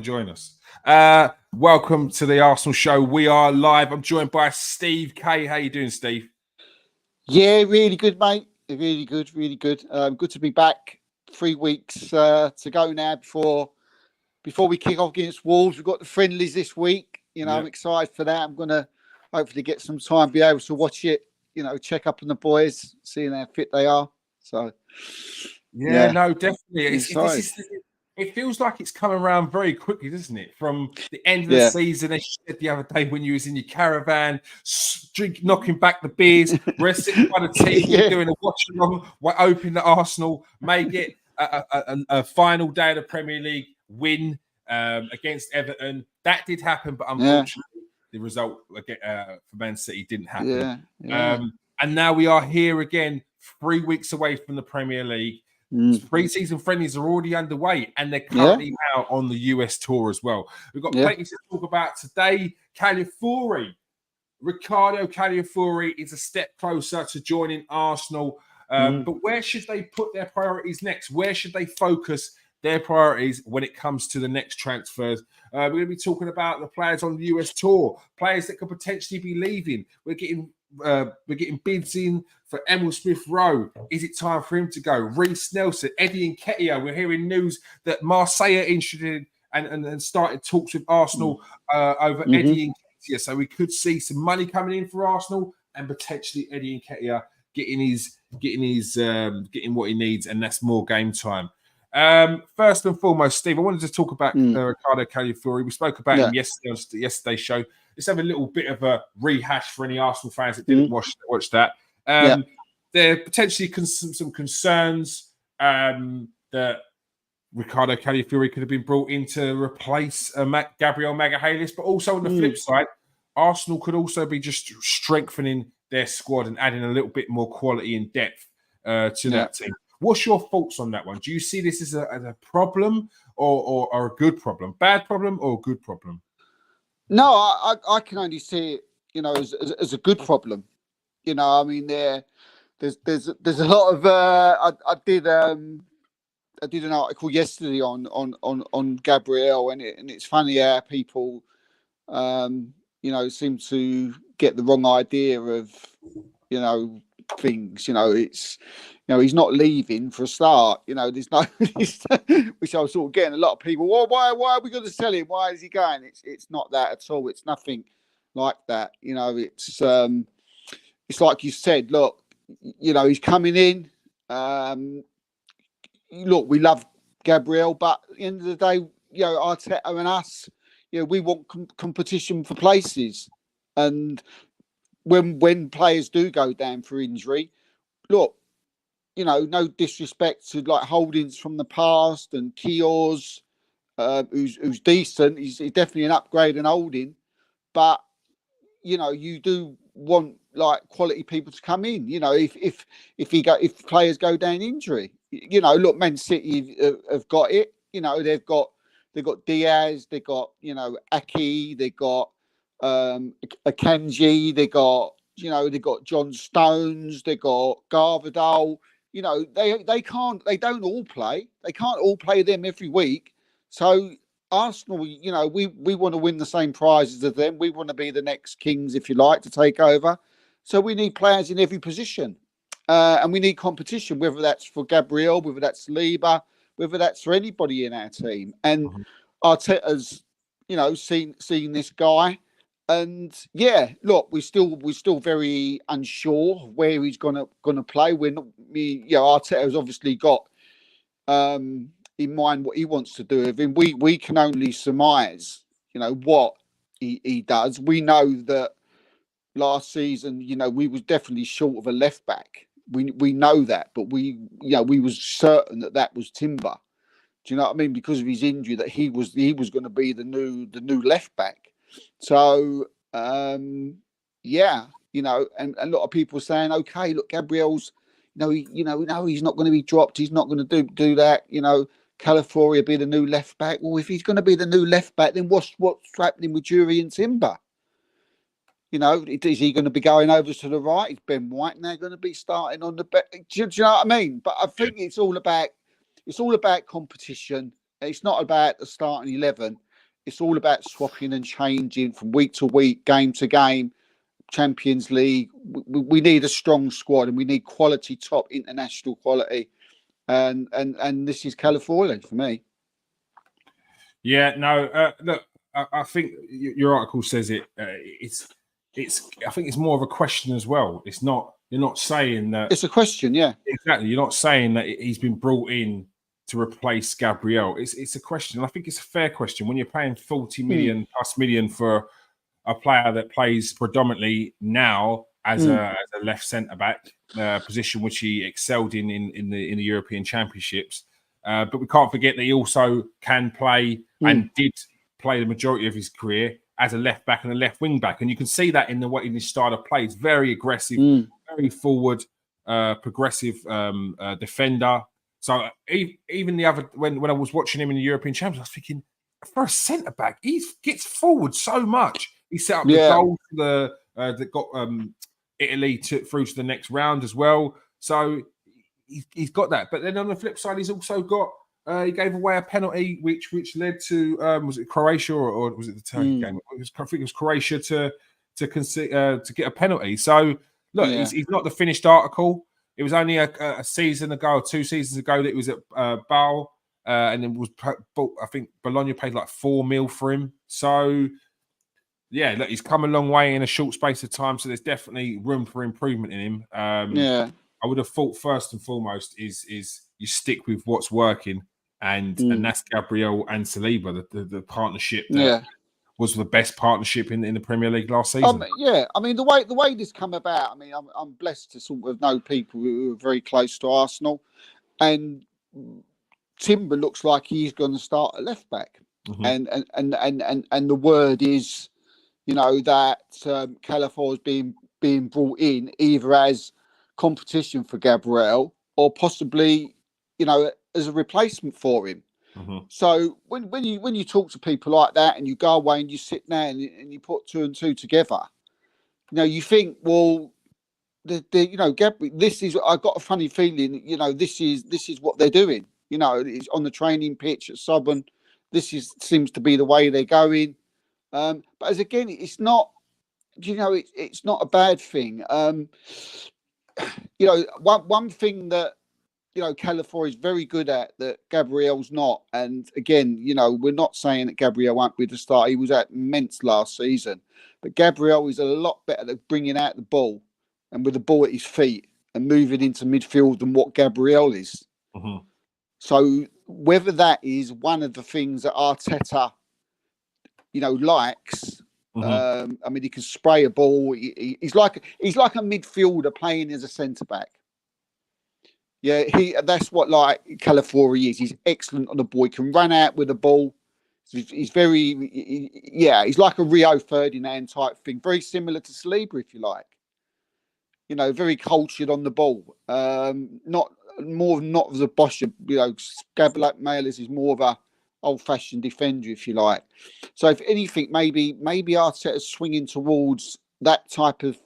Join us. Welcome to the Arsenal show. We are live. I'm joined by Steve K. How you doing, Steve? Yeah, really good, mate. Really good, really good. Good to be back. 3 weeks to go now before we kick off against Wolves. We've got the friendlies this week. I'm excited for that. I'm gonna hopefully get some time, be able to watch it. Check up on the boys, seeing how fit they are. So, no, definitely. Excited. It feels like it's coming around very quickly, doesn't it? From the end of the season, as you said the other day when you was in your caravan, knocking back the beers, we're sitting by the TV doing a watch along. We're hoping that Arsenal may get a final day of the Premier League win against Everton. That did happen, but unfortunately, the result for Man City didn't happen. And now we are here again, 3 weeks away from the Premier League. Pre-season friendlies are already underway, and they're currently out on the US tour as well. We've got plenty to talk about today. Ricardo Calafiori is a step closer to joining Arsenal. But where should they put their priorities next? Where should they focus their priorities when it comes to the next transfers? We're going to be talking about the players on the US tour, players that could potentially be leaving. We're getting bids in for Emile Smith Rowe. Is it time for him to go? Reece Nelson, Eddie Nketiah. We're hearing news that Marseille are interested and started talks with Arsenal over Eddie Nketiah. So we could see some money coming in for Arsenal and potentially Eddie Nketiah getting what he needs, and that's more game time. First and foremost, Steve, I wanted to talk about Ricardo Calafiori. We spoke about him yesterday on yesterday's show. Let's have a little bit of a rehash for any Arsenal fans that didn't watch that. There are potentially some concerns that Ricardo Calafiori could have been brought in to replace Gabriel Magalhaes, but also on the flip side, Arsenal could also be just strengthening their squad and adding a little bit more quality and depth to that team. What's your thoughts on that one? Do you see this as a problem or a good problem? Bad problem or a good problem? No, I can only see it, as a good problem. I mean, there's a lot of. I did an article yesterday on Gabriel, and it's funny how people, seem to get the wrong idea of, things. It's. He's not leaving for a start. There's no, which I was sort of getting a lot of people. Well, why are we going to sell him? Why is he going? It's not that at all. It's nothing like that. It's like you said. Look, he's coming in. Look, we love Gabriel, but at the end of the day, Arteta and us, we want competition for places, and when players do go down for injury, look. No disrespect to like Holdings from the past and Kios, who's decent. He's definitely an upgrade in Holding, but you do want like quality people to come in. If players go down injury, look, Man City have got it. They've got Diaz, they've got Aki, they've got Akanji, they got John Stones, they got Garvadal. They don't all play. They can't all play them every week. So Arsenal, we want to win the same prizes as them. We want to be the next kings, if you like, to take over. So we need players in every position. And we need competition, whether that's for Gabriel, whether that's Liba, whether that's for anybody in our team. And Arteta's, seen this guy. And look, we're still very unsure where he's gonna play. Arteta's obviously got in mind what he wants to do with him. We can only surmise, what he does. We know that last season, we was definitely short of a left back. We know that, but we was certain that was Timber. Do you know what I mean? Because of his injury, that he was going to be the new left back. So, and a lot of people saying, okay, look, Gabriel's, he's not going to be dropped. He's not going to do that. Calafiori will be the new left back. Well, if he's going to be the new left back, then what's happening with Jury and Timber? Is he going to be going over to the right? Is Ben White now going to be starting on the back? Do you know what I mean? But I think it's all about competition. It's not about the starting 11. It's all about swapping and changing from week to week, game to game, Champions League. We need a strong squad, and we need quality, top international quality. And this is Calafiori for me. Yeah, no, look, I think your article says it. It's. I think it's more of a question as well. It's not. You're not saying that. It's a question, yeah. Exactly. You're not saying that he's been brought in to replace Gabriel. It's a question. I think it's a fair question when you're paying 40 million plus million for a player that plays predominantly now as a left centre back position, which he excelled in the European Championships. But we can't forget that he also can play and did play the majority of his career as a left back and a left wing back, and you can see that in his style of play. He's very aggressive, very forward, progressive defender. So even the other when I was watching him in the European Championships, I was thinking, for a centre back, he gets forward so much. He set up the goal that got Italy through to the next round as well. So he's got that. But then on the flip side, he's also got. He gave away a penalty, which led to was it Croatia or was it the Turkey game? I think it was Croatia to get a penalty. So look, he's not the finished article. It was only a season ago or 2 seasons ago that it was at Bâle, and it was I think Bologna paid like 4 mil for him. So yeah, look, he's come a long way in a short space of time. So there's definitely room for improvement in him. I would have thought first and foremost is you stick with what's working. And that's Gabriel and Saliba, the partnership that was the best partnership in the Premier League last season. I mean the way this come about. I mean, I'm blessed to sort of know people who are very close to Arsenal, and Timber looks like he's going to start at left back, and the word is, that Calafiori is being brought in either as competition for Gabriel or possibly, as a replacement for him. So when you talk to people like that and you go away and you sit there and you put 2 and 2 together, you think, well, this is. I got a funny feeling, this is what they're doing. It's on the training pitch at Subban. Seems to be the way they're going. But as again, it's not. It's not a bad thing. One thing that Calafiori is very good at that Gabriel's not. And again, we're not saying that Gabriel won't be the start. He was at immense last season, but Gabriel is a lot better at bringing out the ball and with the ball at his feet and moving into midfield than what Gabriel is. So whether that is one of the things that Arteta, likes. I mean, he can spray a ball. He's like a midfielder playing as a centre back. Yeah, that's what Calafiori is. He's excellent on the ball. He can run out with the ball. He's he's like a Rio Ferdinand type thing. Very similar to Saliba, if you like. Very cultured on the ball. Not as a Bosch. Gabriel Malis is more of a old-fashioned defender, if you like. So, if anything, maybe Arteta's swinging towards that type of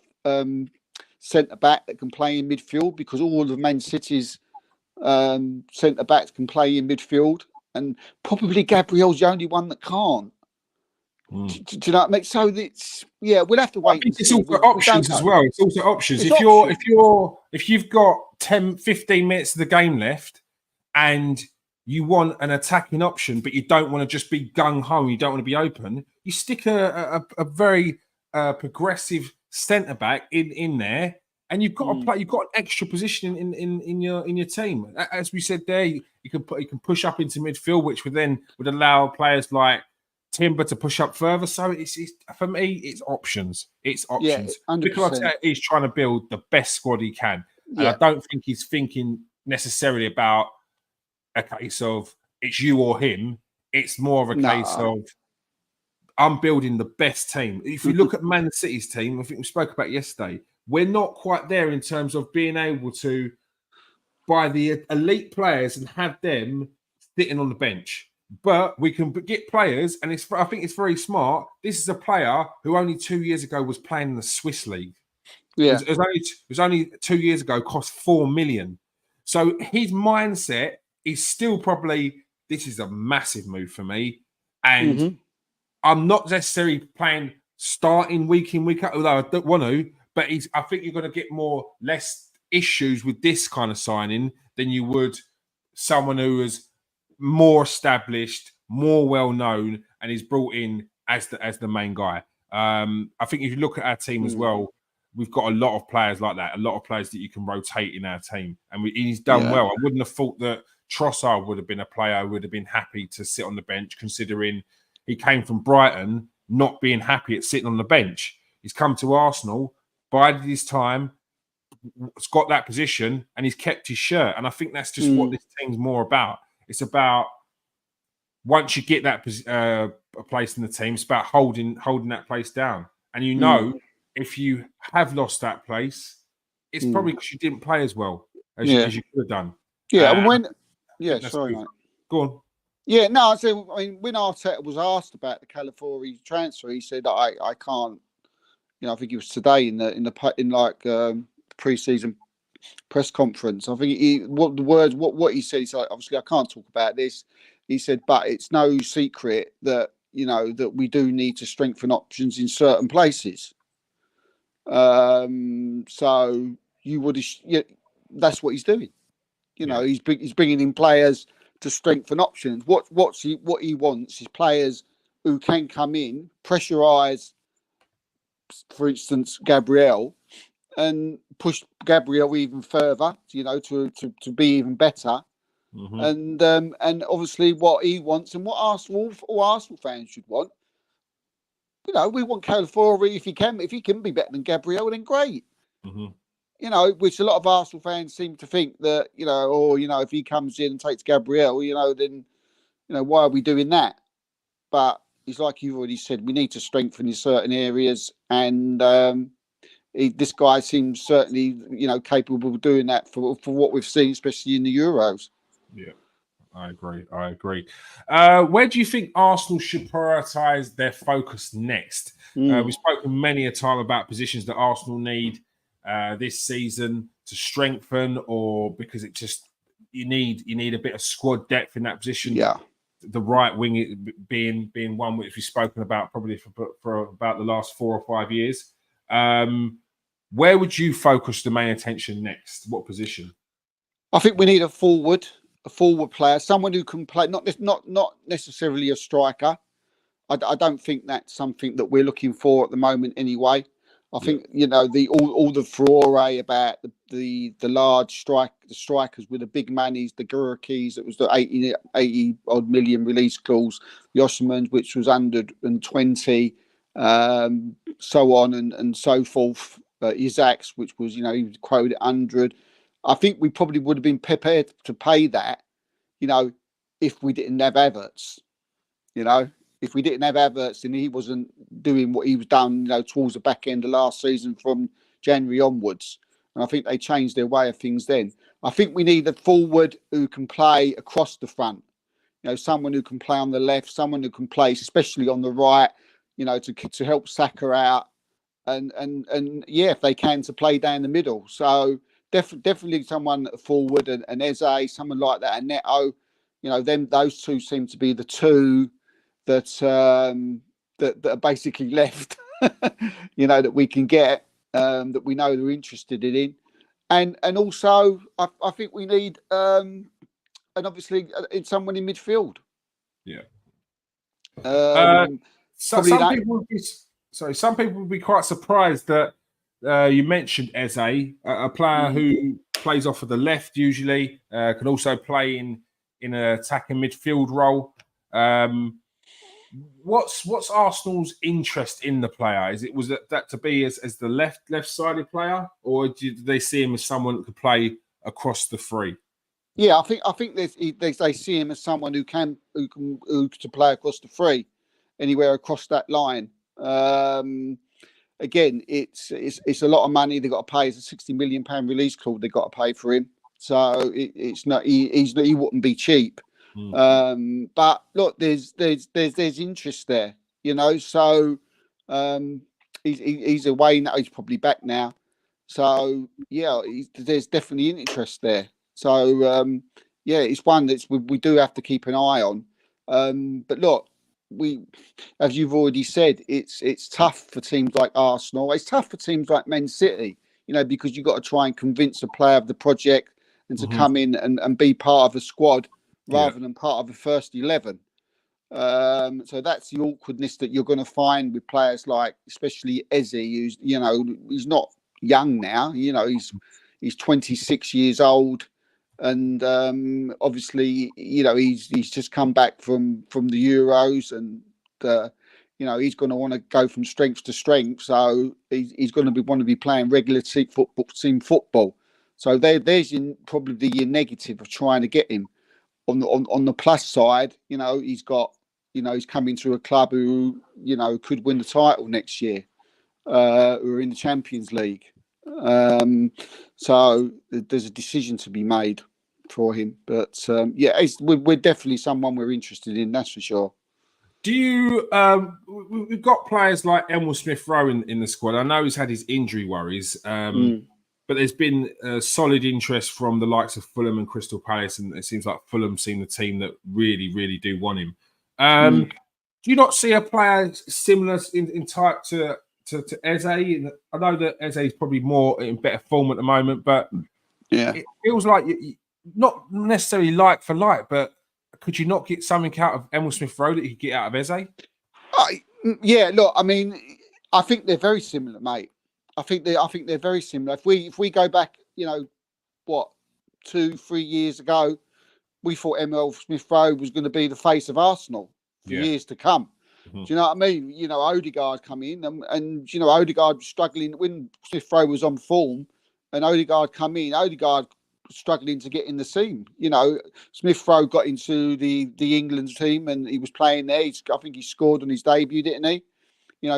centre back that can play in midfield, because all of Man City's centre backs can play in midfield, and probably Gabriel's the only one that can't. Do you know what I mean? So we'll have to wait. I think it's also options as well. It's also options. If you've got 10, 15 minutes of the game left, and you want an attacking option, but you don't want to just be gung ho, you don't want to be open, you stick a very progressive centre back in there, and you've got to play. You've got an extra position in your team. As we said there, you can push up into midfield, which would allow players like Timber to push up further. So it's for me, it's options. It's options. Because he's trying to build the best squad he can, and I don't think he's thinking necessarily about a case of it's you or him. It's more of a case of I'm building the best team. If you look at Man City's team, I think we spoke about yesterday, we're not quite there in terms of being able to buy the elite players and have them sitting on the bench. But we can get players, and I think it's very smart. This is a player who only 2 years ago was playing in the Swiss league. Yeah, it was only 2 years ago, cost 4 million. So his mindset is still probably, this is a massive move for me. And I'm not necessarily playing starting week in, week out, although I don't want to, but I think you're going to get less issues with this kind of signing than you would someone who is more established, more well known, and is brought in as the main guy. I think if you look at our team as well, we've got a lot of players like that, a lot of players that you can rotate in our team, and he's done well. I wouldn't have thought that Trossard would have been a player who would have been happy to sit on the bench, considering he came from Brighton, not being happy at sitting on the bench. He's come to Arsenal, bided his time, has got that position, and he's kept his shirt. And I think that's just what this team's more about. It's about once you get that a place in the team, it's about holding that place down. And if you have lost that place, it's probably because you didn't play as well as you could have done. Sorry, mate. Go on. Yeah, no, I mean, when Arteta was asked about the Calafiori transfer, he said, I can't. I think it was today in the pre-season press conference. I think what he said. He said, obviously, I can't talk about this. He said, but it's no secret that that we do need to strengthen options in certain places. So that's what he's doing. He's bringing in players to strengthen options. What he wants is players who can come in, pressurise, for instance, Gabriel, and push Gabriel even further, to be even better. And obviously what he wants and what Arsenal fans should want. We want Calafiori if he can be better than Gabriel, then great. Which a lot of Arsenal fans seem to think that, if he comes in and takes Gabriel, then, why are we doing that? But it's like you've already said, we need to strengthen in certain areas. And this guy seems certainly, capable of doing that for what we've seen, especially in the Euros. Yeah, I agree. Where do you think Arsenal should prioritise their focus next? We've spoken many a time about positions that Arsenal need this season to strengthen, or because it just you need a bit of squad depth in that position. Yeah, the right wing being one which we've spoken about probably for about the last 4 or 5 years. Where would you focus the main attention next? What position? I think we need a forward player, someone who can play, not necessarily a striker. I don't think that's something that we're looking for at the moment anyway. I think all the furore about the large strikers with the big manies, the Gurukis, that was the 80 odd million release clause, the Osmans, which was 120, so on and so forth. Isaacs, which was he was quoted 100. I think we probably would have been prepared to pay that, if we didn't have Havertz. If we didn't have Havertz and he wasn't doing what he was done, towards the back end of last season from January onwards. And I think they changed their way of things then. I think we need a forward who can play across the front. Someone who can play on the left, someone who can play, especially on the right, to help Saka out. And if they can, to play down the middle. So definitely someone forward, and Eze, someone like that, and Neto. Those two seem to be the two that are basically left, that we can get, that we know they're interested in, and also I think we need, and obviously someone in midfield. Yeah. Some people would be quite surprised that you mentioned Eze, a player who plays off of the left usually, can also play in an attacking midfield role. What's Arsenal's interest in the player? Was that to be as the left-sided player, or did they see him as someone that could play across the three? Yeah, I think they see him as someone who can play across the three, anywhere across that line. Again, it's a lot of money they've got to pay. It's a £60 million release clause they've got to pay for him. So it's not he wouldn't be cheap. But look, there's interest there, So he's away now. He's probably back now. So there's definitely interest there. So it's one that we do have to keep an eye on. But look, as you've already said, it's tough for teams like Arsenal. It's tough for teams like Man City, because you've got to try and convince a player of the project and to come in and be part of a squad rather than part of a first 11. So that's the awkwardness that you're going to find with players like, especially Eze, who's, he's not young now. He's 26 years old, and obviously, he's just come back from the Euros, and he's going to want to go from strength to strength. So he's going to want to be playing regular team football. So there's probably your negative of trying to get him. On the plus side, he's got. He's coming to a club who, could win the title next year, who are in the Champions League. So there's a decision to be made for him. But we're definitely someone we're interested in, that's for sure. Do you? We've got players like Emile Smith Rowe in the squad. I know he's had his injury worries, but there's been solid interest from the likes of Fulham and Crystal Palace, and it seems like Fulham seem the team that really, really do want him. Do you not see a player similar in type to Eze? I know that Eze is probably more in better form at the moment, but it feels like not necessarily like for like, but could you not get something out of Emile Smith Rowe that you could get out of Eze? Look, I mean, I think they're very similar, mate. I think they're very similar. If we go back, 2-3 years ago, we thought Emile Smith Rowe was going to be the face of Arsenal for years to come. Do you know what I mean? Odegaard come in and Odegaard was struggling when Smith Rowe was on form, and Odegaard come in. Odegaard struggling to get in the team. Smith Rowe got into the England team and he was playing there. I think he scored on his debut, didn't he?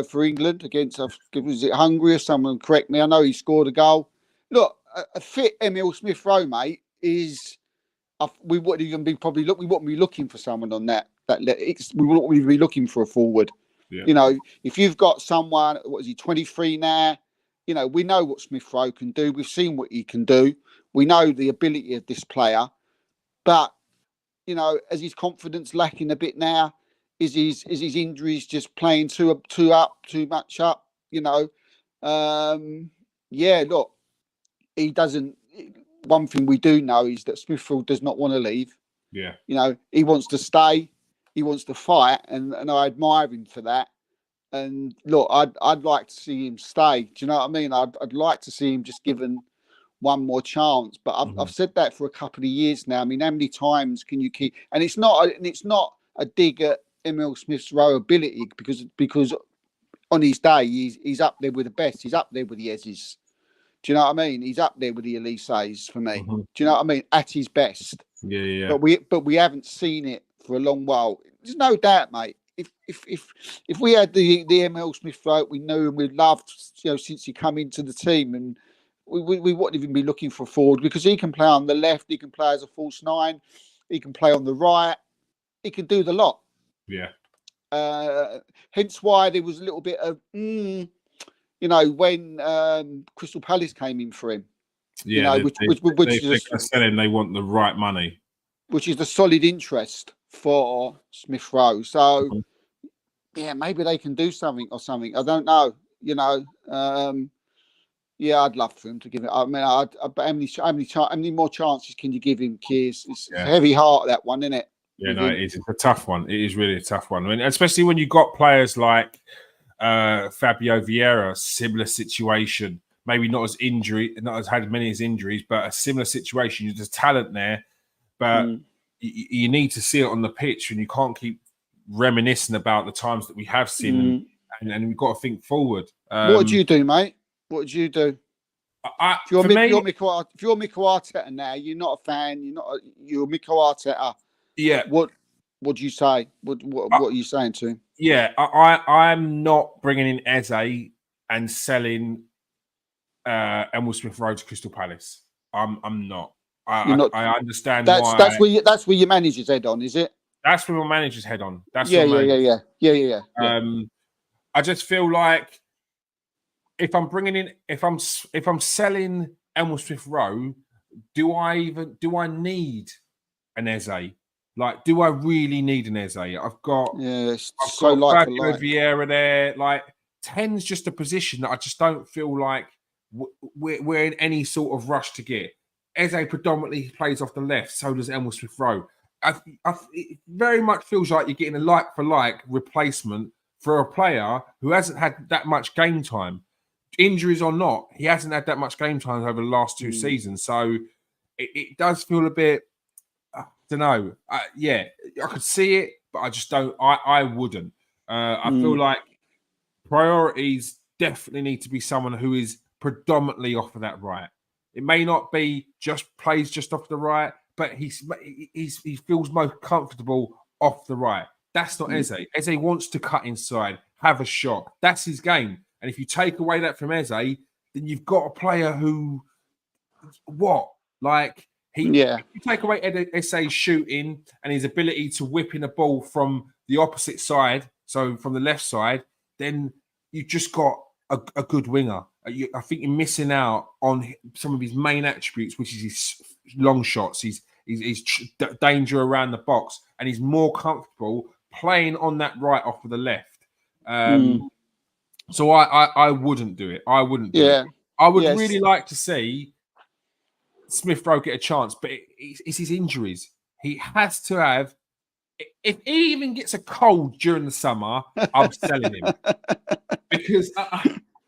For England against, was it Hungary or someone? Correct me. I know he scored a goal. Look, a fit Emile Smith Rowe, mate, is. We wouldn't even be we wouldn't be looking for someone on that. We wouldn't be looking for a forward. Yeah. If you've got someone, what is he, 23 now? We know what Smith Rowe can do. We've seen what he can do. We know the ability of this player, but as his confidence lacking a bit now, is his injuries just playing too much up? Look, he doesn't. One thing we do know is that Smithfield does not want to leave. Yeah. He wants to stay. He wants to fight, and I admire him for that. And look, I'd like to see him stay. Do you know what I mean? I'd like to see him just given one more chance. But I've said that for a couple of years now. I mean, how many times can you keep? And it's not a dig at Emile Smith Rowe ability because on his day he's up there with the best. He's up there with the Ezes. Do you know what I mean? He's up there with the Elises for me. Do you know what I mean? At his best. Yeah. But we haven't seen it for a long while. There's no doubt, mate. If we had the Emile Smith Rowe we knew and we loved, since he come into the team, and we wouldn't even be looking for a forward because he can play on the left, he can play as a false nine, he can play on the right, he can do the lot. Yeah. Hence why there was a little bit of when Crystal Palace came in for him. Yeah, which selling, they want the right money. Which is the solid interest for Smith Rowe. So, maybe they can do something or something. I don't know. I'd love for him to give it. I mean, how many more chances can you give him, Kears? It's a heavy heart, that one, isn't it? Yeah, no, it is. It's a tough one. It is really a tough one. I mean, especially when you've got players like Fabio Vieira, similar situation. Maybe not as had many as injuries, but a similar situation. There's talent there, but you need to see it on the pitch, and you can't keep reminiscing about the times that we have seen, and we've got to think forward. What would you do, mate? What would you do? If you're Mikel Arteta now, you're not a fan. You're Mikel Arteta. Yeah. What do you say? What are you saying to him? Yeah, I'm not bringing in Eze and selling Emile Smith Rowe to Crystal Palace. I'm not. I understand why. That's where your manager's head on, is it? That's where my manager's head on. Yeah. I just feel like if I'm selling Emile Smith Rowe, do I need an Eze? Like, do I really need an Eze? I've got so like for Fabio like. Vieira there. Like, 10's just a position that I just don't feel like we're in any sort of rush to get. Eze predominantly plays off the left, so does Emile Smith Rowe. It very much feels like you're getting a like-for-like replacement for a player who hasn't had that much game time. Injuries or not, he hasn't had that much game time over the last 2 seasons. So it does feel a bit, I don't know. Yeah, I could see it, but I just don't. I wouldn't. I feel like priorities definitely need to be someone who is predominantly off of that right. It may not be just plays just off the right, but he feels most comfortable off the right. That's not Eze. Eze wants to cut inside, have a shot. That's his game. And if you take away that from Eze, then you've got a player who, what? Like, if you take away Eze's shooting and his ability to whip in a ball from the opposite side, so from the left side, then you've just got a good winger. I think you're missing out on some of his main attributes, which is his long shots, his danger around the box, and he's more comfortable playing on that right off of the left. So I wouldn't do it. I wouldn't do it. I would really like to see Smith Rowe get a chance, but it's his injuries. He has to have. If he even gets a cold during the summer, I'm selling him because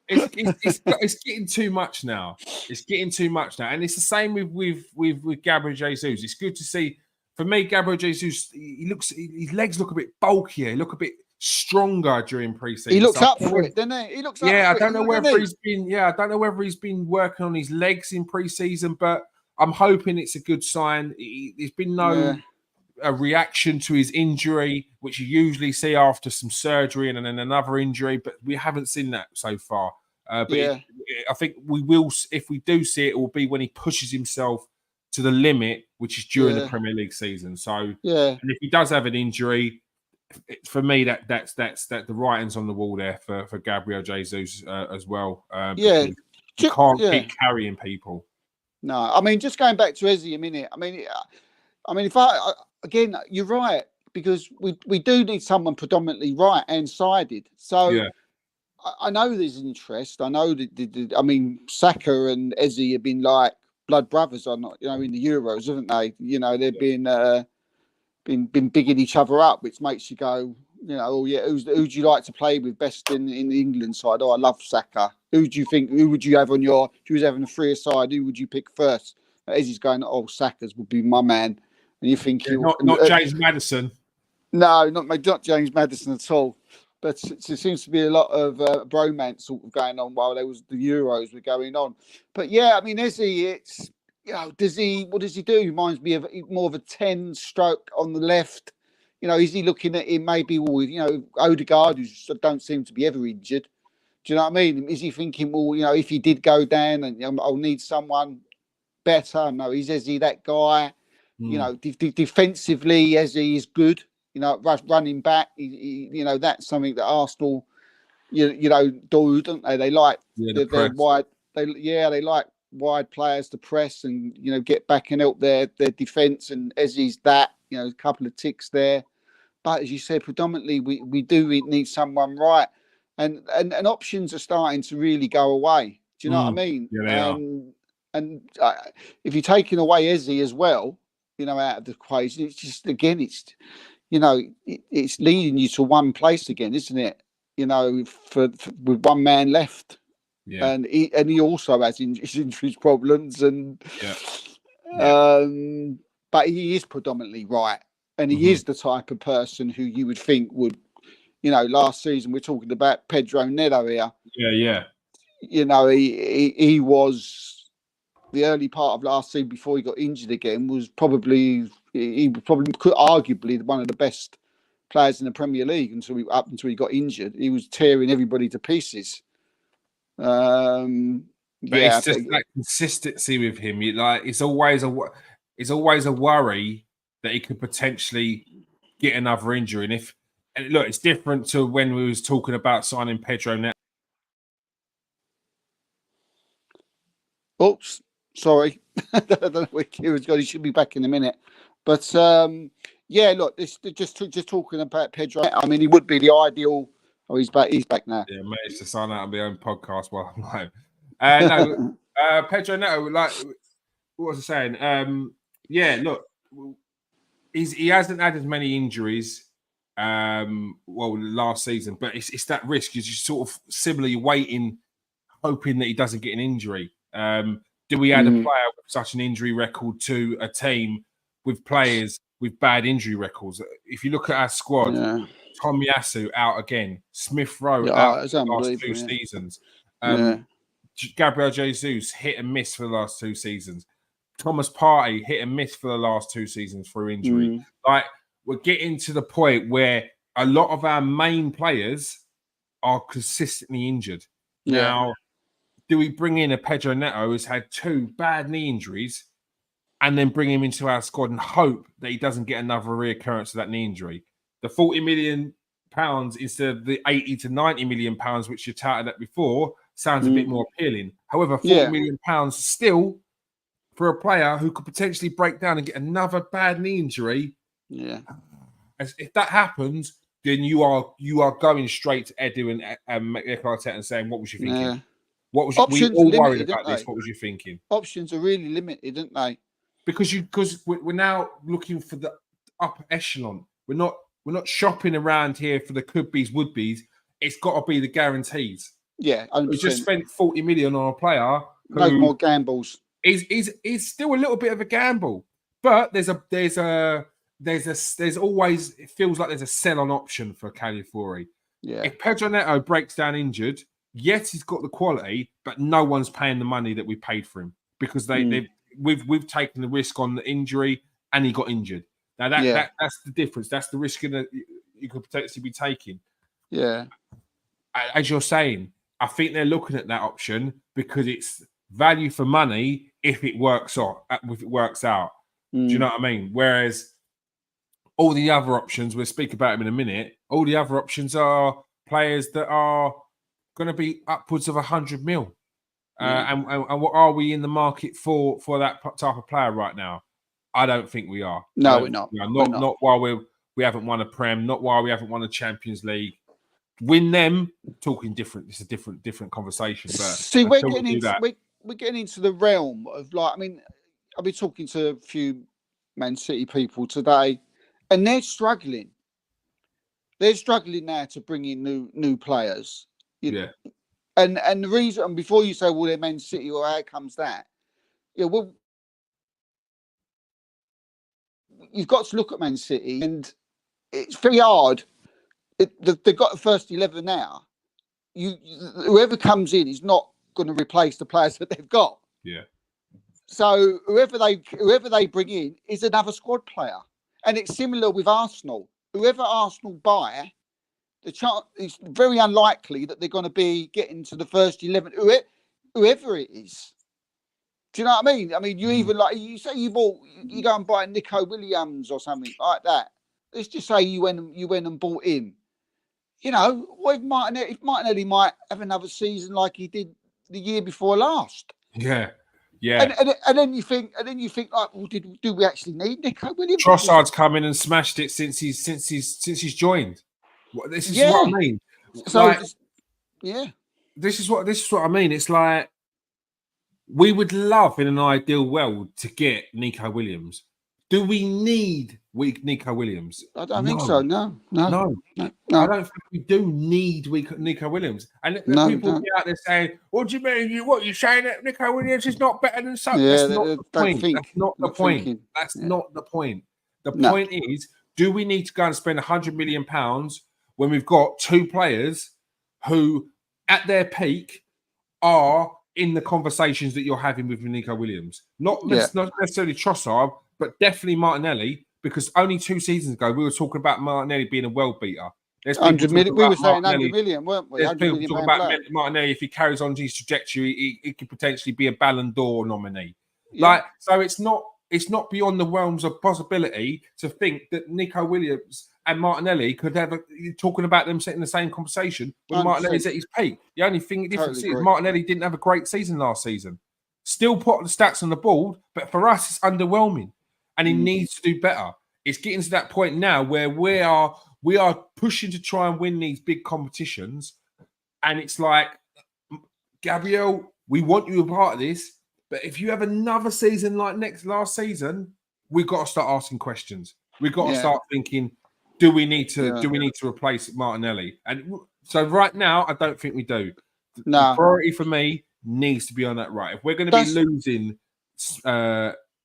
it's getting too much now. It's getting too much now, and it's the same with Gabriel Jesus. It's good to see. For me, Gabriel Jesus, his legs look a bit bulkier. He look a bit stronger during preseason. He looks up for it, doesn't he? He looks up. Yeah, I don't know whether he's been. Yeah, I don't know whether he's been working on his legs in preseason, but I'm hoping it's a good sign. There's been no a reaction to his injury, which you usually see after some surgery and then another injury, but we haven't seen that so far. I think we will. If we do see it, it will be when he pushes himself to the limit, which is during the Premier League season. So, and if he does have an injury, for me, that's the writings on the wall there for Gabriel Jesus as well. You can't keep carrying people. No, I mean, just going back to Eze a minute. I mean, if again, you're right, because we do need someone predominantly right-hand-sided. So I know there's interest. I know that I mean, Saka and Eze have been like blood brothers, in the Euros, haven't they? They've been bigging each other up, which makes you go, who do you like to play with best in the England side? Oh, I love Saka. Who would you have on if you was having a three-a-side, who would you pick first? Eze's going, Saka's would be my man. And you think not James Maddison. No, not James Maddison at all. But there seems to be a lot of bromance sort of going on while the Euros were going on. But yeah, I mean, Eze, it's what does he do? He reminds me of more of a 10 stroke on the left. Is he looking at him maybe with Odegaard, who don't seem to be ever injured? Do you know what I mean? Is he thinking, if he did go down and I'll need someone better? No, is Eze that guy? Defensively, Eze is good. Running back, that's something that Arsenal, do, don't they? They like they're wide. They like wide players to press and get back and help their defence. And Eze's that. A couple of ticks there. But as you said, predominantly we do need someone right, and options are starting to really go away. Do you know what I mean? Yeah, they are. And if you're taking away Eze as well, out of the equation, it's just again, it's leading you to one place again, isn't it? With one man left, and he also has his injuries problems, and but he is predominantly right, and he is the type of person who you would think would, last season we're talking about Pedro Neto here. He was. The early part of last season before he got injured again was probably arguably one of the best players in the Premier League until he got injured. He was tearing everybody to pieces. It's just that consistency with him. It's always a worry that he could potentially get another injury. And look, it's different to when we was talking about signing Pedro Neto. Oops. Sorry, I don't know where Kieran's gone. He should be back in a minute. But Yeah, look, this just talking about Pedro. I mean, he would be the ideal. Oh, he's back. He's back now. Yeah, managed to sign out on my own podcast while I'm live. No, Pedro Neto, like, what was I saying? Yeah, look, he hasn't had as many injuries, last season, but it's that risk. You're just sort of similarly waiting, hoping that he doesn't get an injury. Do we add a player with such an injury record to a team with players with bad injury records? If you look at our squad, Tomiyasu out again, Smith Rowe out for the last 2 seasons, Gabriel Jesus hit and miss for the last 2 seasons, Thomas Partey hit and miss for the last 2 seasons through injury. Like, we're getting to the point where a lot of our main players are consistently injured. Now, do we bring in a Pedro Neto who's had 2 bad knee injuries and then bring him into our squad and hope that he doesn't get another reoccurrence of that knee injury? The £40 million instead of the £80 to £90 million which you touted at before sounds a bit more appealing. However, £40 million still for a player who could potentially break down and get another bad knee injury. Yeah. If that happens, then you are going straight to Edu and Mikel Arteta and saying, what was you thinking? Yeah. What was we all worried about this? What was you thinking? Options are really limited, aren't they? Because we're now looking for the upper echelon. We're not shopping around here for the could-be's, would-be's. It's got to be the guarantees. Yeah, 100%. We just spent 40 million on a player. No more gambles. Is still a little bit of a gamble, but there's always, it feels like there's a sell-on option for Calafiori. Yeah. If Pedro Neto breaks down injured, yes, he's got the quality, but no one's paying the money that we paid for him because we've taken the risk on the injury and he got injured. Now that's the difference. That's the risk that you could potentially be taking. Yeah. As you're saying, I think they're looking at that option because it's value for money if it works out. Do you know what I mean? Whereas all the other options, we'll speak about them in a minute, all the other options are players that are going to be upwards of 100 mil. And what are we in the market for that type of player right now? I don't think we are. No, we're not. Not while we haven't won a Prem, not while we haven't won a Champions League. Win them, talking different. It's a different conversation. But see, we're getting into the realm of, like, I mean, I've been talking to a few Man City people today, and they're struggling. They're struggling now to bring in new players. Yeah. And the reason, and before you say, well, they're Man City, or how comes that? Yeah, well, you've got to look at Man City, and it's very hard. They've got the first 11 now. Whoever comes in is not going to replace the players that they've got. Yeah. So whoever they bring in is another squad player, and it's similar with Arsenal. Whoever Arsenal buy, the chance is very unlikely that they're going to be getting to the first 11. Whoever it is. Do you know what I mean? I mean, you even, like, you say you go and buy Nico Williams or something like that. Let's just say you went and bought him. You know, if Martinelli might have another season like he did the year before last. Yeah, yeah. And then you think, like, well, do we actually need Nico Williams? Trossard's come in and smashed it since he's joined. This is what I mean. So, like, this is what I mean. It's like, we would love in an ideal world to get Nico Williams. Do we need Nico Williams? I don't think so. No. I don't think we do need Nico Williams. And people be out there saying, "What do you mean? What you're saying that Nico Williams is not better than some?" Yeah, that's not the point. That's not the point. That's not the point. The point is, do we need to go and spend £100 million when we've got 2 players who, at their peak, are in the conversations that you're having with Nico Williams? Not necessarily Trossard, but definitely Martinelli, because only 2 seasons ago we were talking about Martinelli being a world beater. 100 million. We were saying 100 million, weren't we? There's people talking about Martinelli. If he carries on his trajectory, he could potentially be a Ballon d'Or nominee. Yeah. So it's not beyond the realms of possibility to think that Nico Williams and Martinelli could have talking about them sitting in the same conversation when 100%. Martinelli's at his peak. The only difference is Martinelli didn't have a great season last season. Still put the stats on the board, but for us it's underwhelming. And he needs to do better. it's getting to that point now where we are pushing to try and win these big competitions, and it's like, Gabriel, we want you a part of this, but if you have another season like last season, we've got to start asking questions. We've got to start thinking, do we need to replace Martinelli? And so right now, I don't think we do. The priority for me needs to be on that right. If we're going to be losing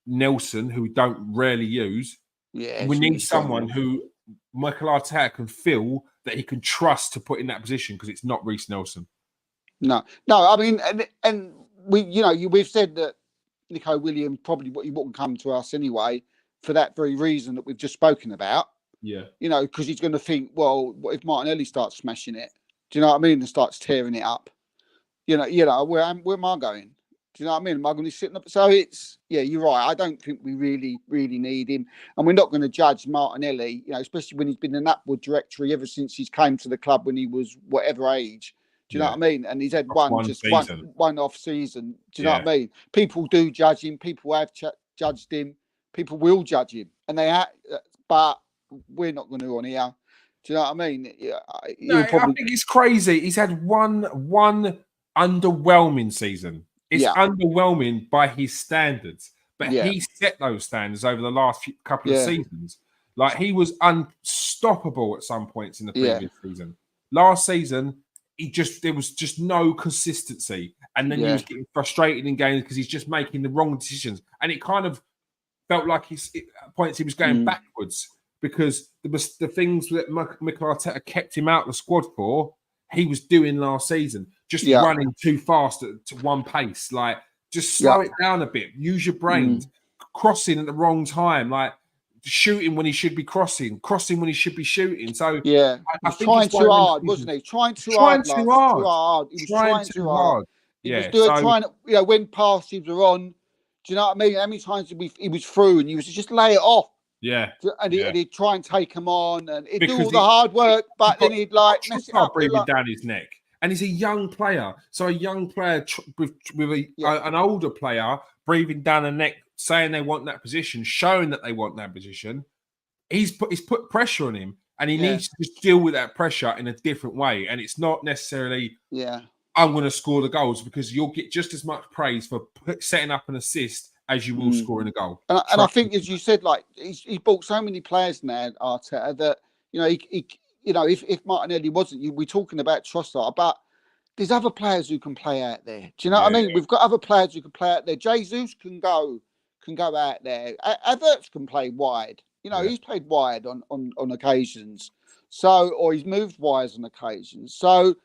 Nelson, who we don't rarely use, we need someone who Mikel Arteta can feel that he can trust to put in that position, because it's not Reece Nelson. No. I mean, and we, we've said that Nico Williams probably he wouldn't come to us anyway for that very reason that we've just spoken about. Yeah. Because he's going to think, well, what if Martinelli starts smashing it? Do you know what I mean? And starts tearing it up. Where am I going? Do you know what I mean? Am I going to be sitting up? So it's, you're right. I don't think we really, really need him. And we're not going to judge Martinelli, especially when he's been an upward trajectory ever since he's came to the club when he was whatever age. Do you know what I mean? And he's had one off season. Do you know what I mean? People do judge him. People have judged him. People will judge him. And but we're not going to on here. Do you know what I mean? I think it's crazy. He's had one underwhelming season. It's underwhelming by his standards, but he set those standards over the last couple of seasons. Like, he was unstoppable at some points in the previous season. Last season, there was just no consistency, and then he was getting frustrated in games because he's just making the wrong decisions, and it kind of felt like at points he was going backwards, because there was the things that Mikel Arteta kept him out of the squad for. He was doing last season, just running too fast to one pace. Like, just slow it down a bit. Use your brains. Crossing at the wrong time, like shooting when he should be crossing when he should be shooting. So I think trying too hard, wasn't he? Trying too hard. He was trying too hard. He was trying to, when passes were on. Do you know what I mean? How many times he was through and he was just lay it off. Yeah. And he'd try and take him on, and he'd do all the hard work, but then he'd mess it up. Breathing down his neck. And he's a young player. So a young player with an older player breathing down the neck, saying they want that position, showing that they want that position, he's put pressure on him, and he needs to just deal with that pressure in a different way. And it's not necessarily, I'm going to score the goals, because you'll get just as much praise for setting up an assist as you will scoring a goal. And I think, as you said, like, he's bought so many players now, Arteta, that if Martinelli wasn't, we're talking about Trossard, but there's other players who can play out there. Do you know what I mean? We've got other players who can play out there. Jesus can go out there. Havertz can play wide. He's played wide on occasions. So, or he's moved wide on occasions. So,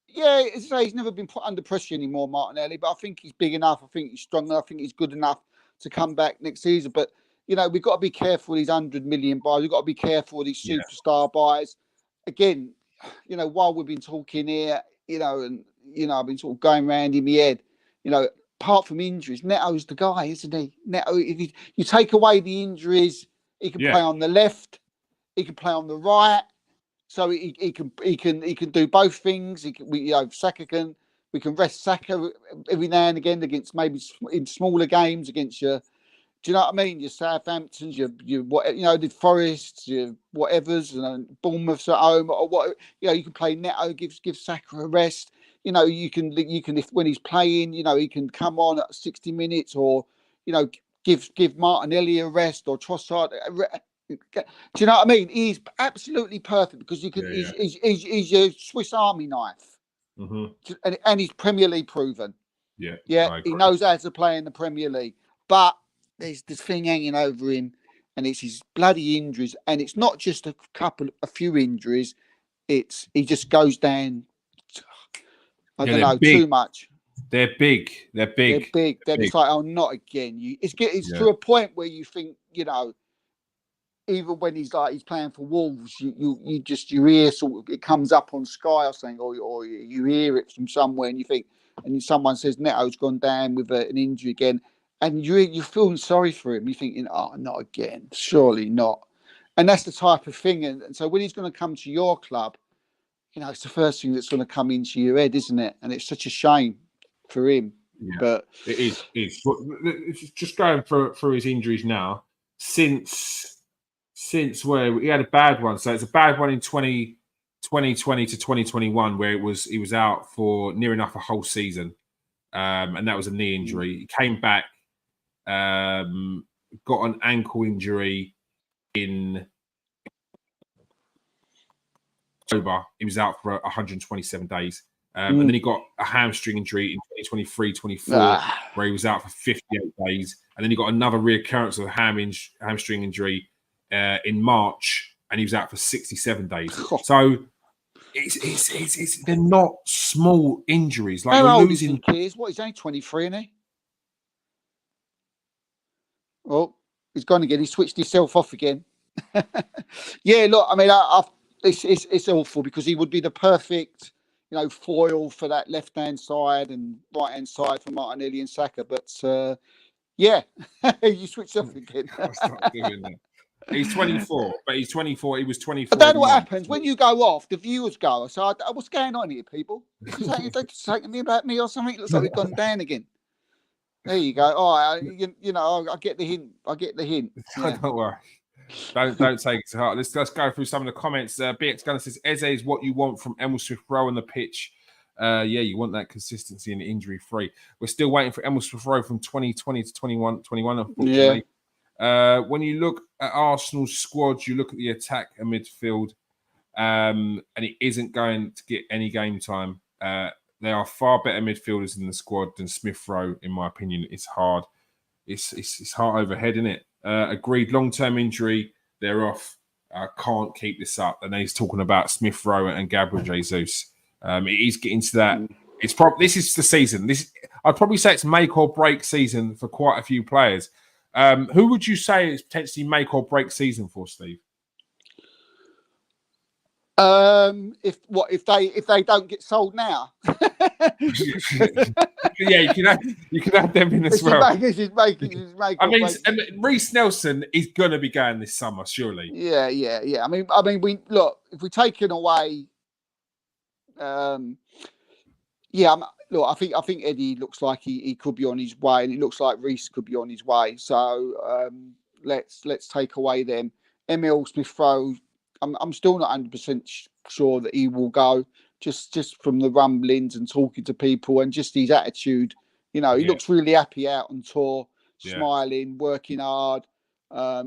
he's never been put under pressure anymore, Martinelli. But I think he's big enough. I think he's strong enough. I think he's good enough to come back next season. But we've got to be careful with these 100 million buys. We've got to be careful with these superstar buys. Again, while we've been talking here, and I've been sort of going around in my head, apart from injuries, Neto's the guy, isn't he? Neto, if you take away the injuries, he can play on the left, he can play on the right, so he can do both things. We can rest Saka every now and again against, maybe in smaller games against your. Do you know what I mean? Your Southamptons, your the Forests, your whatevers, Bournemouth's at home, or what. You can play Neto, give Saka a rest. You can if when he's playing, he can come on at 60 minutes, or give Martinelli a rest, or Trossard. Do you know what I mean? He's absolutely perfect, because you can. He's your Swiss Army knife, and he's Premier League proven. Yeah. He knows how to play in the Premier League, but there's this thing hanging over him, and it's his bloody injuries. And it's not just a few injuries. He just goes down. I don't know, too much. They're big. They're big. Then it's like, oh, not again. It's to a point where you think, even when he's playing for Wolves, you hear sort of, it comes up on Sky or something, or you hear it from somewhere, and you think, and someone says Neto's gone down with an injury again. And you're feeling sorry for him. You're thinking, oh, not again. Surely not. And that's the type of thing. And so when he's going to come to your club, it's the first thing that's going to come into your head, isn't it? And it's such a shame for him. Yeah, but it is. It's just going through his injuries now. Since since where he had a bad one. So it's a bad one in 2020 to 2021, where he was out for near enough a whole season. And that was a knee injury. He came back, got an ankle injury in October. He was out for 127 days. And then he got a hamstring injury in 2023-24, where he was out for 58 days. And then he got another reoccurrence of a hamstring injury in March, and he was out for 67 days. So they're not small injuries. Like, how you're old losing. Is he? What, he's only 23, isn't he? Well, he's gone again. He switched himself off again. Yeah, look, I mean, it's awful because he would be the perfect, foil for that left-hand side and right-hand side for Martinelli and Saka. But yeah, you switched off again. Stop doing that. He's 24, but he's 24. He was 24. I don't know what happens when you go off. The viewers go. So what's going on here, people? Is they talking about me or something? It looks like we've gone down again. There you go. Oh, I get the hint. Yeah. Don't worry. Don't take it to heart. Let's go through some of the comments. BX Gunner says, Eze is what you want from Emile Smith Rowe on the pitch. Yeah, you want that consistency and injury free. We're still waiting for Emile Smith Rowe from 2020 to 21, unfortunately. Yeah. When you look at Arsenal's squad, you look at the attack and midfield, and it isn't going to get any game time. There are far better midfielders in the squad than Smith Rowe, in my opinion. It's hard. It's heart over head, isn't it? Agreed. Long-term injury. They're off. Can't keep this up. And he's talking about Smith Rowe and Gabriel Jesus. It is getting to that. This is the season. I'd probably say it's make or break season for quite a few players. Who would you say is potentially make or break season for, Steve? If they don't get sold now. Yeah, you can have them in as well. I mean, Reece Nelson is going to be going this summer, surely. Yeah. I mean, we look, if we're taking away, look, I think Eddie looks like he could be on his way, and it looks like Reece could be on his way. So let's take away them. Emile Smith Rowe, I'm still not 100% sure that he will go. Just from the rumblings and talking to people and just his attitude, he looks really happy out on tour, smiling, working hard.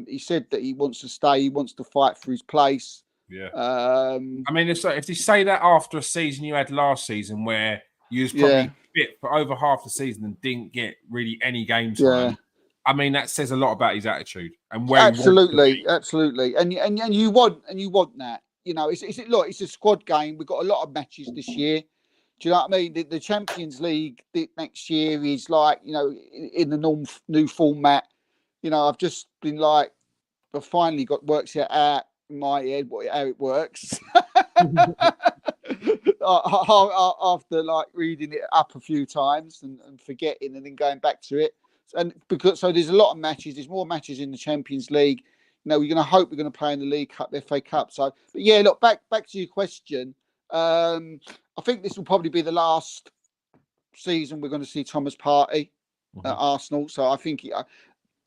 He said that he wants to stay, he wants to fight for his place. Yeah. I mean, if you say that after a season you had last season where you was probably fit for over half the season and didn't get really any game time, I mean, that says a lot about his attitude and where absolutely, and you want that. It's a squad game. We've got a lot of matches this year. Do you know what I mean? The Champions League next year is like, in the new format. I've just been like, I've finally works it out in my head how it works. After like reading it up a few times and forgetting and then going back to it. And so there's a lot of matches. There's more matches in the Champions League. We're going to hope we're going to play in the League Cup, the FA Cup. So, but yeah, look, back to your question. I think this will probably be the last season we're going to see Thomas Partey at Arsenal. So I think I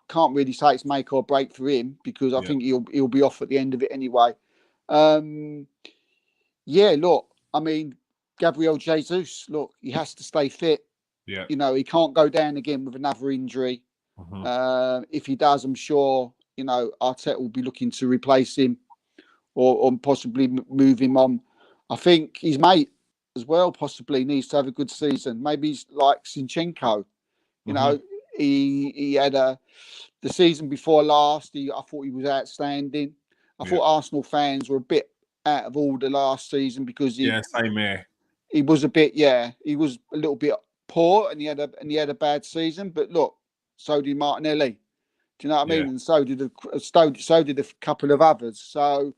can't really say it's make or break for him because I think he'll be off at the end of it anyway. Look, I mean, Gabriel Jesus, look, he has to stay fit. Yeah. He can't go down again with another injury. If he does, I'm sure, Arteta will be looking to replace him or possibly move him on. I think his mate as well possibly needs to have a good season. Maybe he's like Zinchenko. He had the season before last. I thought he was outstanding. I thought Arsenal fans were a bit out of order last season because same here. He was a bit, he was a little bit poor and he had a bad season. But look, so did Martinelli. Do you know what I mean? And so did a couple of others. So,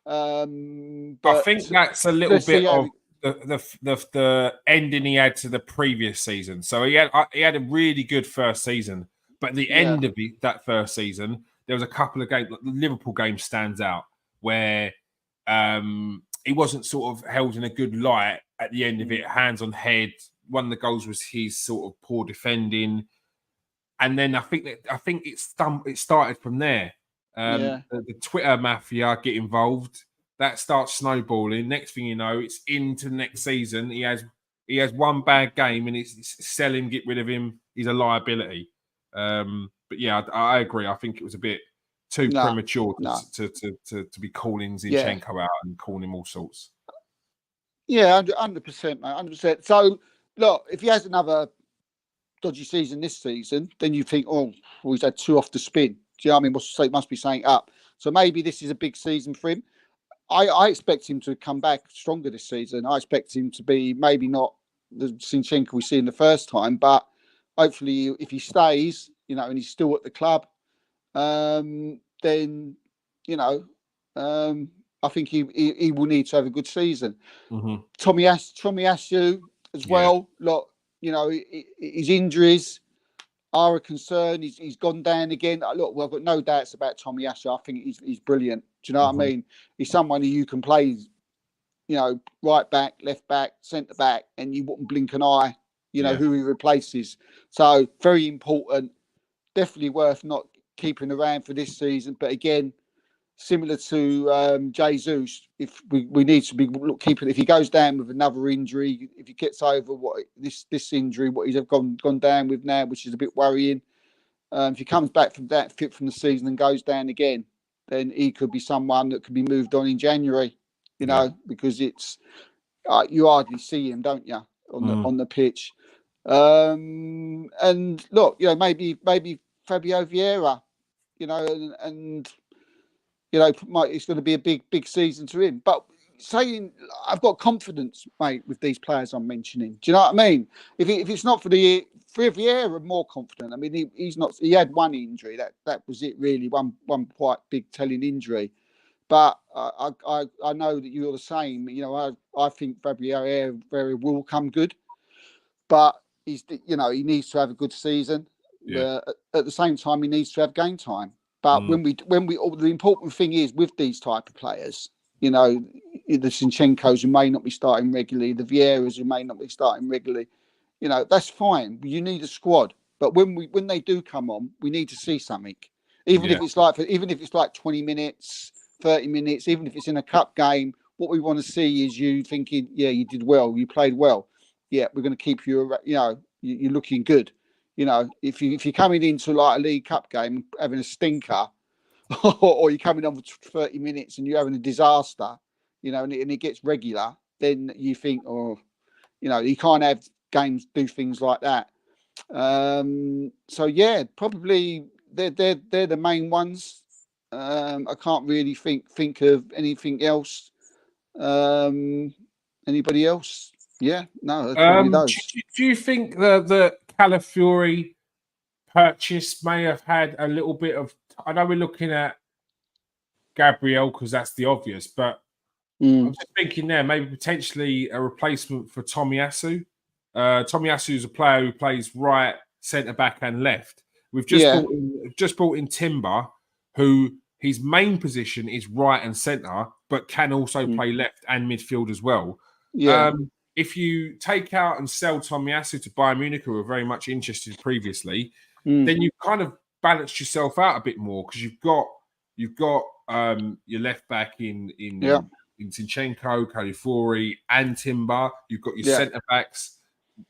I think that's a little bit of the ending he had to the previous season. So he had a really good first season, but at the end of that first season, there was a couple of games. Like the Liverpool game stands out where he wasn't sort of held in a good light at the end of it. Hands on head. One of the goals was his sort of poor defending. And then I think it started from there. The Twitter mafia get involved. That starts snowballing. Next thing you know, it's into next season. He has one bad game, and it's sell him, get rid of him. He's a liability. But yeah, I agree. I think it was a bit too premature to be calling Zinchenko out and calling him all sorts. Yeah, 100%, mate, 100%. So, look, if he has another dodgy season this season, then you think, he's had 2 off the spin. Do you know what I mean? It must be saying up. So maybe this is a big season for him. I expect him to come back stronger this season. I expect him to be maybe not the Zinchenko we see in the first time, but hopefully if he stays, and he's still at the club, then, I think he will need to have a good season. Mm-hmm. Tomiyasu as well. Look, his injuries are a concern. He's gone down again. Look, I've got no doubts about Tomiyasu. I think he's brilliant. Do you know what I mean? He's someone who you can play, right back, left back, centre back, and you wouldn't blink an eye, who he replaces. So very important. Definitely worth not keeping around for this season. But again, similar to Jesus, if we need to be keeping, if he goes down with another injury, if he gets over this injury, what he's gone down with now, which is a bit worrying. If he comes back from that fit from the season and goes down again, then he could be someone that could be moved on in January. Because it's you hardly see him, don't you, on the pitch. And look, maybe Fabio Vieira, and it's going to be a big season to him. But saying I've got confidence, mate, with these players I'm mentioning. Do you know what I mean? If it's not for Vieira, I'm more confident. I mean, he's not. He had one injury. That was it, really. One quite big telling injury. But I know that you're the same. I think Fabio Vieira will come good, but he needs to have a good season. At the same time, he needs to have game time. But when we the important thing is with these type of players, the Zinchenko's who may not be starting regularly, the Vieiras who may not be starting regularly, that's fine. You need a squad, but when they do come on, we need to see something. Even if it's like 20 minutes, 30 minutes, even if it's in a cup game, what we want to see is you thinking, you did well, you played well. Yeah, we're going to keep you. You're looking good. If you're coming into like a League Cup game having a stinker, or you're coming on for 30 minutes and you're having a disaster, and it gets regular, then you think, you can't have games do things like that. So yeah, probably they're the main ones. I can't really think of anything else. Anybody else? Yeah, no, that's probably those. Do you think the Calafiori purchase may have had a little bit of? I know we're looking at Gabriel because that's the obvious, but I'm just thinking there maybe potentially a replacement for Tomiyasu. Tomiyasu is a player who plays right, centre back, and left. We've just brought in Timber, who his main position is right and centre, but can also play left and midfield as well. Yeah. If you take out and sell Tomiyasu to Bayern Munich, who were very much interested previously, then you've kind of balanced yourself out a bit more because you've got your left back in Zinchenko, Calafiori, and Timber. You've got your centre backs,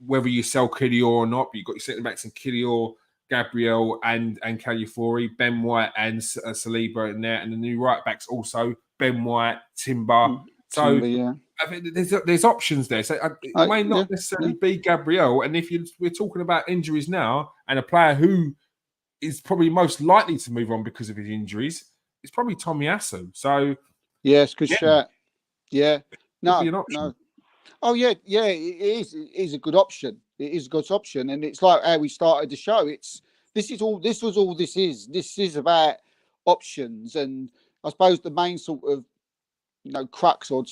whether you sell Kidior or not, but you've got your centre backs in Kidior, Gabriel, and Calafiori, Ben White, and Saliba in there, and the new right backs also Ben White, Timber. I think there's options there. So it may not necessarily be Gabriel. And if we're talking about injuries now, and a player who is probably most likely to move on because of his injuries, it's probably Tomiyasu. So yes, good shot. Yeah, no. Oh yeah, it is a good option. It is a good option, and it's like how we started the show. This is all this is. This is about options, and I suppose the main sort of crux or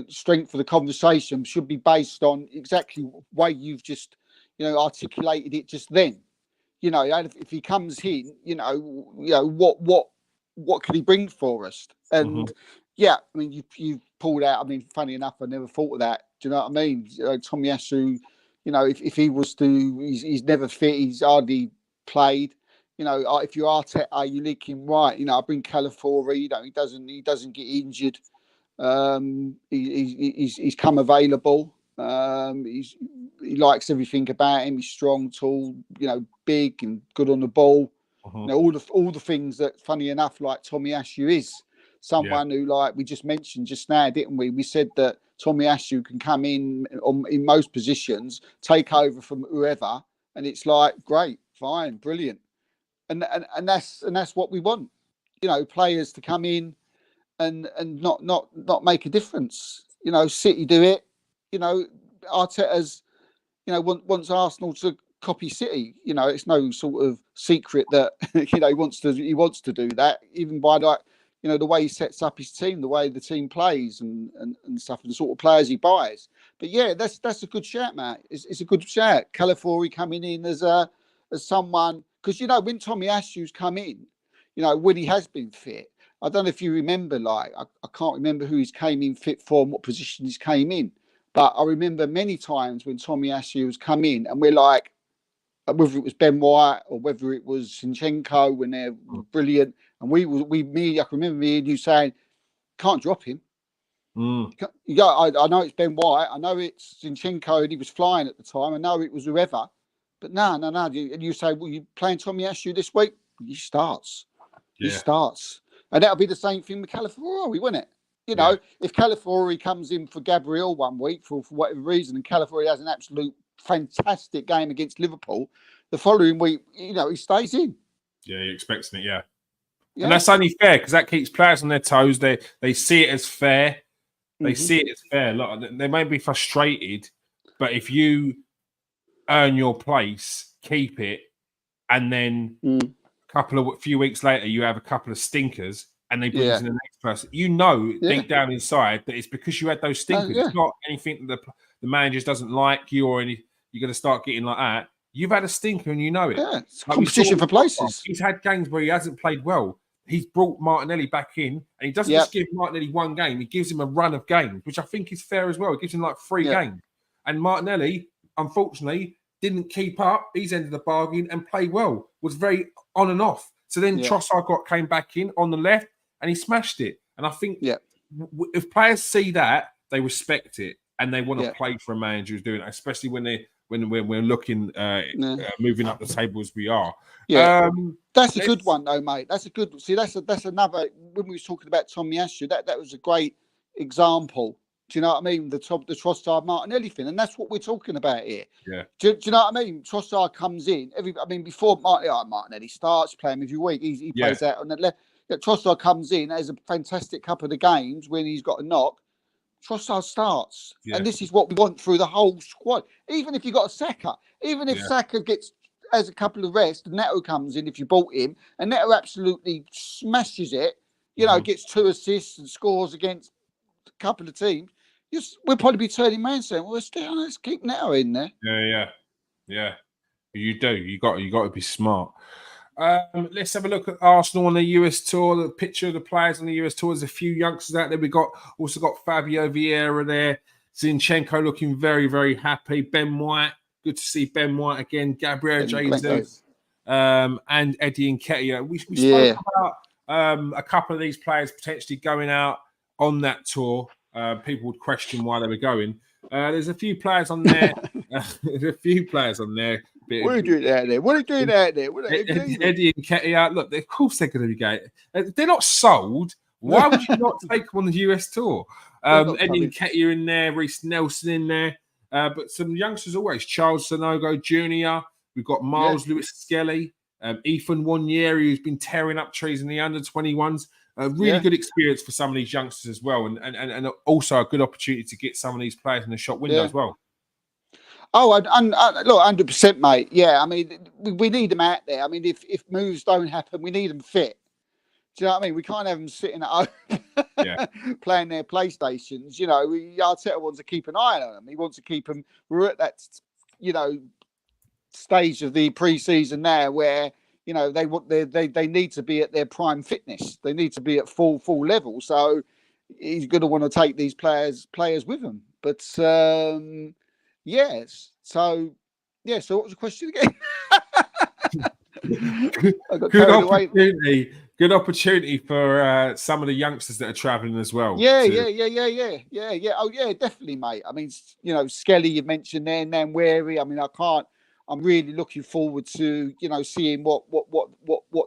strength of the conversation should be based on exactly the way you've just articulated it just then. If he comes in, what could he bring for us? And I mean, you pulled out. I mean, funny enough, I never thought of that. Do you know what I mean? Tomiyasu, if he was to, he's never fit. He's hardly played. You know, if you're Arteta, you link him right. You know, I bring Calafiori. You know, he doesn't get injured. He's come available. He likes everything about him. He's strong, tall, you know, big and good on the ball. You know, all the things that, funny enough, like Tomiyasu is someone who, like we just mentioned just now, didn't we? We said that Tomiyasu can come in most positions, take over from whoever, and it's like great, fine, brilliant, and that's what we want. You know, players to come in and not make a difference. You know, City do it. You know, Arteta's, you know, wants Arsenal to copy City. You know, it's no sort of secret that you know he wants to do that, even by, like, you know, the way he sets up his team, the way the team plays and stuff, and the sort of players he buys. But yeah, that's a good shout, Matt. It's a good shout. Calafiori coming in as someone, because, you know, when Tomiyasu's come in, you know, when he has been fit, I don't know if you remember, like, I can't remember who he's came in fit for and what position he's came in. But I remember many times when Tomiyasu has come in and we're like, whether it was Ben White or whether it was Zinchenko, when they're brilliant. And I can remember me and you saying, can't drop him. Yeah, I know it's Ben White. I know it's Zinchenko and he was flying at the time. I know it was whoever. But no. And you say, well, you playing Tomiyasu this week? He starts. Yeah. He starts. And that'll be the same thing with Calafiori, wouldn't it? You know, if Calafiori comes in for Gabriel one week for whatever reason, and Calafiori has an absolute fantastic game against Liverpool, the following week, you know, he stays in. Yeah, you're expecting it, yeah. And that's only fair, because that keeps players on their toes. They see it as fair. They see it as fair. Look, they may be frustrated, but if you earn your place, keep it, and then a few weeks later, you have a couple of stinkers, and they bring in the next person. You know, deep down inside, that it's because you had those stinkers. It's not anything that the manager doesn't like you or any. You're going to start getting like that. You've had a stinker and you know it. Yeah, it's competition for places. He's had games where he hasn't played well. He's brought Martinelli back in, and he doesn't just give Martinelli one game. He gives him a run of games, which I think is fair as well. He gives him like 3 games. And Martinelli, unfortunately, didn't keep up. He's ended the bargain and played well. Was very on and off. So then Trossard came back in on the left, and he smashed it. And I think if players see that, they respect it, and they want to play for a manager who's doing it, especially when we're looking moving up the table as we are. Yeah, that's a good one though, mate. That's a good. See, that's another. When we was talking about Tomiyasu, that was a great example. Do you know what I mean? The Trossard Martinelli thing, and that's what we're talking about here. Yeah. Do you know what I mean? Trossard comes in. Before Martinelli starts playing every week, he plays out on the left. Trossard comes in, has a fantastic couple of games when he's got a knock. Trossard starts, and this is what we want through the whole squad. Even if you got a Saka, even if Saka has a couple of rests, Neto comes in if you bought him, and Neto absolutely smashes it. You know, gets 2 assists and scores against a couple of teams. We'll probably be turning around saying, "Well, let's keep Neto in there." Yeah. You do. You got to be smart. Let's have a look at Arsenal on the US tour. The picture of the players on the US tour. There's a few youngsters out there. We also got Fabio Vieira there. Zinchenko looking very, very happy. Ben White, good to see Ben White again. Gabriel Jesus, and Eddie Nketiah. We spoke about a couple of these players potentially going out on that tour. People would question why they were going. There's a few players on there. There's a few players on there. What are you doing out there? What are you doing out there? Eddie and Nketiah, look, of course they're going to be going. They're not sold. Why would you not take them on the US tour? Eddie Nketiah in there, Reece Nelson in there. But some youngsters always. Charles Sanogo Jr. We've got Miles Lewis Skelly. Ethan Wanyeri, who's been tearing up trees in the under-21s. A really good experience for some of these youngsters as well. And also a good opportunity to get some of these players in the shop window as well. Oh, look, 100%, mate. Yeah, I mean, we need them out there. I mean, if moves don't happen, we need them fit. Do you know what I mean? We can't have them sitting at home playing their PlayStations. You know, Arteta wants to keep an eye on them. He wants to keep them. We're at that, you know, stage of the pre-season now where, you know, they need to be at their prime fitness. They need to be at full level. So he's going to want to take these players with him. But yes. So what was the question again? I got carried away. Good opportunity for some of the youngsters that are travelling as well. Yeah. Oh yeah, definitely, mate. I mean, Skelly you mentioned there, Nanwary. I mean, I'm really looking forward to seeing what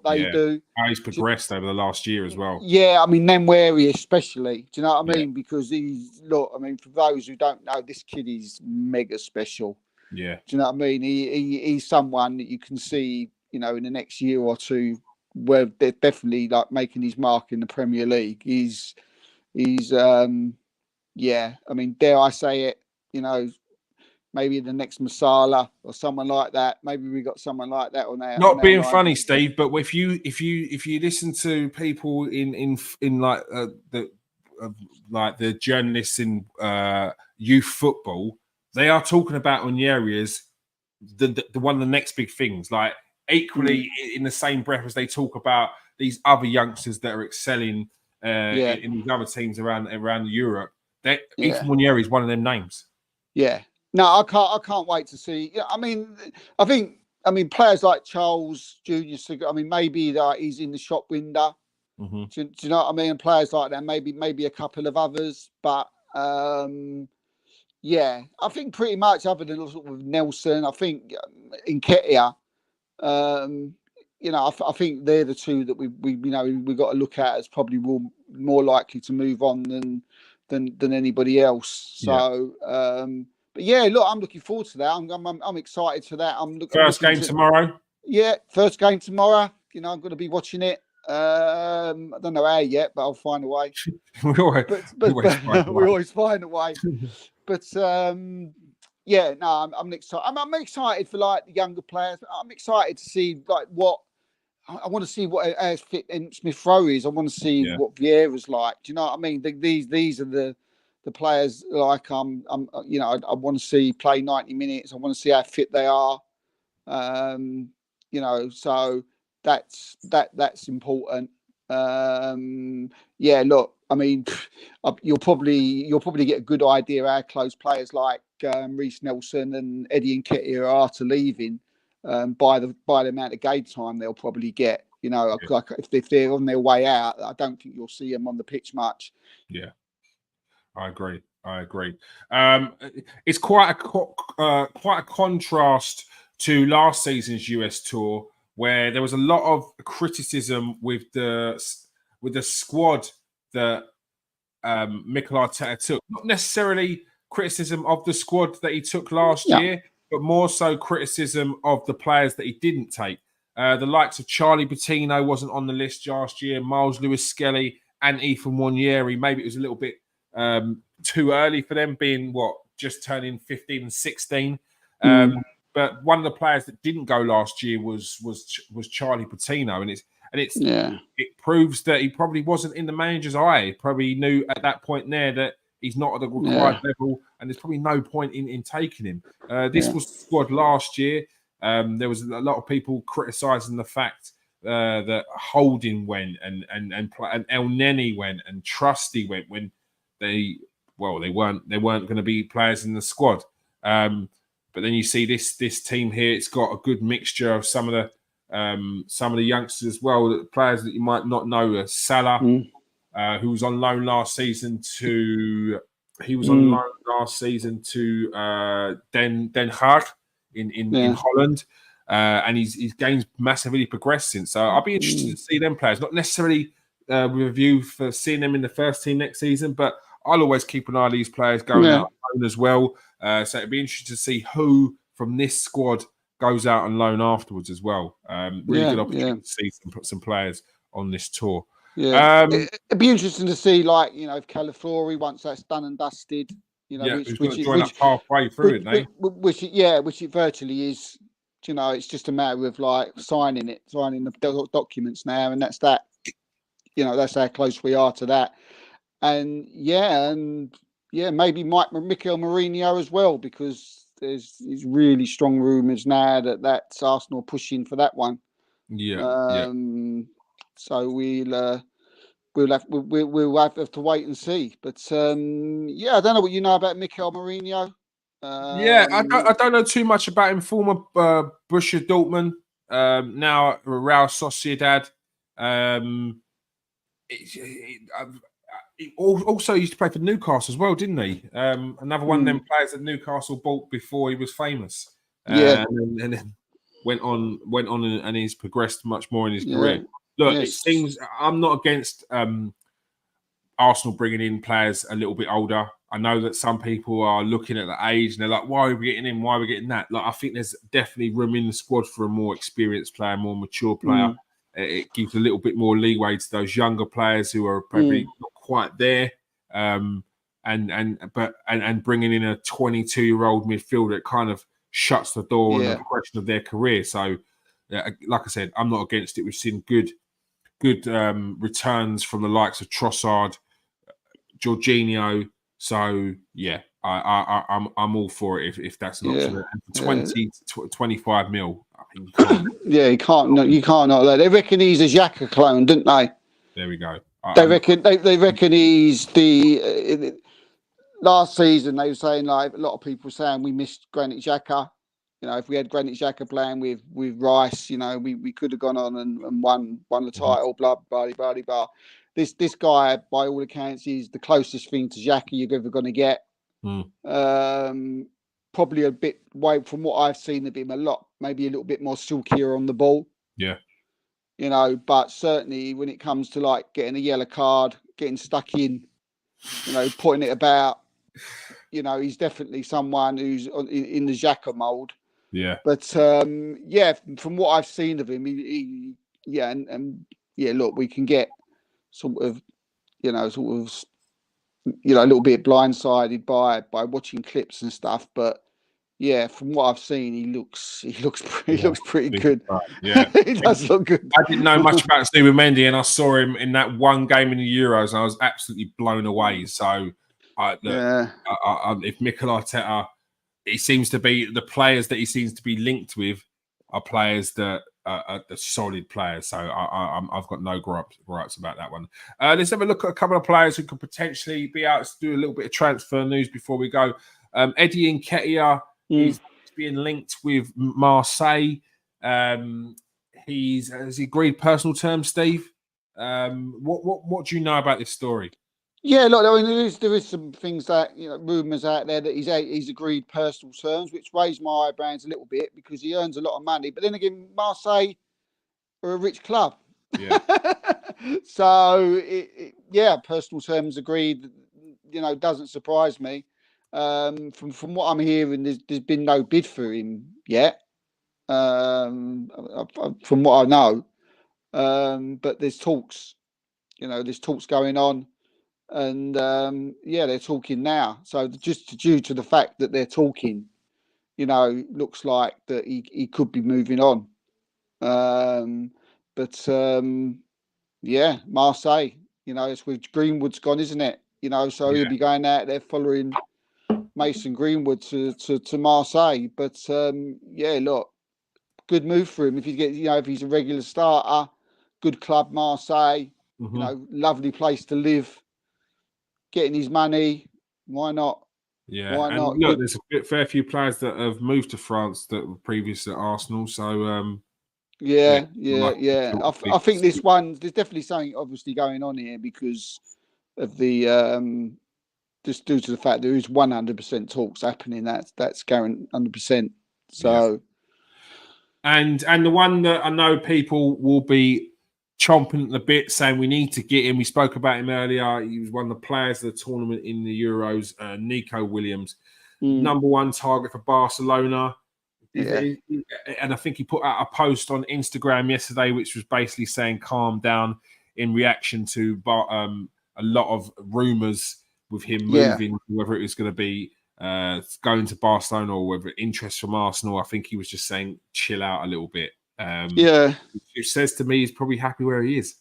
they do. How he's progressed over the last year as well. Yeah, I mean Nanwary especially. Do you know what I mean? Because for those who don't know, this kid is mega special. Yeah. Do you know what I mean? He's someone that you can see, in the next year or two, where they're definitely like making his mark in the Premier League. He's I mean, dare I say it, maybe the next Masala or someone like that. Maybe we got someone like that on our. Not being funny, Steve, but if you listen to people in like the journalists in youth football, they are talking about Onyeri as the one of the next big things. Like equally in the same breath as they talk about these other youngsters that are excelling in these other teams around Europe. Ethan Onyeri is one of them names. Yeah. No, I can't wait to see. Yeah, I mean, players like Charles Junior. I mean, maybe that he's in the shop window. Mm-hmm. Do you know what I mean? And players like that, maybe a couple of others, but I think pretty much other than sort of Nelson, I think Nketiah, I think they're the two that we got to look at as probably more likely to move on than anybody else. So. But yeah, look, I'm looking forward to that. I'm excited for that. First game tomorrow. Yeah, first game tomorrow. I'm going to be watching it. I don't know how yet, but I'll find a way. we always find a way. But I'm excited. I'm excited for like the younger players. I'm excited to see like what I want to see what as fit Emile Smith Rowe is. I want to see what Vieira's like. Do you know what I mean? These are the players like I want to see play 90 minutes. I want to see how fit they are. So that's important. Look, I mean, you'll probably get a good idea how close players like Reece Nelson and Eddie Nketiah are to leaving by the amount of game time they'll probably get. Like if they're on their way out, I don't think you'll see them on the pitch much. Yeah. I agree. It's quite a contrast to last season's US tour, where there was a lot of criticism with the squad that Mikel Arteta took. Not necessarily criticism of the squad that he took last year, but more so criticism of the players that he didn't take. The likes of Charlie Patino wasn't on the list last year. Miles Lewis-Skelly and Ethan Onyeri. Maybe it was a little bit too early for them, being just turning 15 and 16. But one of the players that didn't go last year was Charlie Patino, and it proves that he probably wasn't in the manager's eye. He probably knew at that point there that he's not at the required level, and there's probably no point in taking him. This was the squad last year. There was a lot of people criticising the fact that Holding went and El Neni went and Trusty went when they weren't going to be players in the squad. But then you see this team here; it's got a good mixture of some of the youngsters as well, players that you might not know. Salah, who was on loan last season to Den Haag in Holland, and his game's massively progressed since. So I'll be interested to see them players, not necessarily with a view for seeing them in the first team next season, but I'll always keep an eye on these players going out on loan as well. So it'd be interesting to see who from this squad goes out on loan afterwards as well. Really good opportunity to see some players on this tour. Yeah, it'd be interesting to see, like, if Calafiori, once that's done and dusted, who's going to join up halfway through it, which it virtually is. It's just a matter of like signing the documents now, and that's that. That's how close we are to that. And maybe Mikel Mourinho as well, because there's really strong rumours now that's Arsenal pushing for that one. So we'll have to wait and see. But I don't know what you know about Mikel Mourinho. I don't know too much about him. Former Borussia Dortmund now Real Sociedad. He also used to play for Newcastle as well, didn't he? Another one of them players that Newcastle bought before he was famous. And then went on and he's progressed much more in his career. Look, it seems I'm not against Arsenal bringing in players a little bit older. I know that some people are looking at the age and they're like, why are we getting him? Why are we getting that? Like, I think there's definitely room in the squad for a more experienced player, more mature player. It gives a little bit more leeway to those younger players who are probably not quite there. And bringing in a 22-year-old midfielder, it kind of shuts the door on the progression of their career. So, like I said, I'm not against it. We've seen good returns from the likes of Trossard, Jorginho. So yeah, I'm all for it if that's an option. And for 25 mil, I think you can't. You can't not let. They reckon he's a Xhaka clone, didn't they? There we go. They reckon he's the last season. They were saying, like, a lot of people saying we missed Granit Xhaka. You know, if we had Granit Xhaka playing with Rice, you know, we could have gone on and won the title. Blah blah blah blah. This guy, by all accounts, is the closest thing to Xhaka you're ever going to get. Probably a bit, from what I've seen of him, maybe a little bit more silkier on the ball. Yeah. You know, but certainly when it comes to like getting a yellow card, getting stuck in, you know, putting it about, you know, he's definitely someone who's in the Xhaka mould. Yeah. But from what I've seen of him, look, we can get sort of a little bit blindsided by watching clips and stuff. But yeah, from what I've seen, he looks pretty good. Yeah, he does look good. I didn't know much about Zubimendi, and I saw him in that one game in the Euros, and I was absolutely blown away. So, if Mikel Arteta, it seems to be the players that he seems to be linked with are players that are the solid players. So I've got no gripes about that one. Let's have a look at a couple of players who could potentially be out to do a little bit of transfer news before we go. Eddie Nketiah is being linked with Marseille. Has he agreed personal terms, Steve? What do you know about this story? Yeah, look, I mean, there is some things that, you know, rumours out there that he's agreed personal terms, which raised my eyebrows a little bit because he earns a lot of money. But then again, Marseille are a rich club. Yeah. So, personal terms agreed, you know, doesn't surprise me. From what I'm hearing, there's been no bid for him yet, from what I know. But there's talks, going on. And they're talking now. So just due to the fact that they're talking, you know, looks like that he could be moving on. Marseille, you know, it's with Greenwood's gone, isn't it? You know, so he'll be going out there following Mason Greenwood to Marseille. But look, good move for him if if he's a regular starter. Good club, Marseille. You know, lovely place to live. Getting his money, why not? Yeah, why not? Look, there's a fair few players that have moved to France that were previously at Arsenal. So, I think there's definitely something obviously going on here because of the just due to the fact there is 100% talks happening. That's going 100%. So, and the one that I know people will be chomping at the bit, saying we need to get him. We spoke about him earlier. He was one of the players of the tournament in the Euros. Nico Williams, number one target for Barcelona. Yeah. And I think he put out a post on Instagram yesterday, which was basically saying calm down in reaction to a lot of rumours with him moving, whether it was going to be going to Barcelona or whether interest from Arsenal. I think he was just saying chill out a little bit. Which says to me he's probably happy where he is.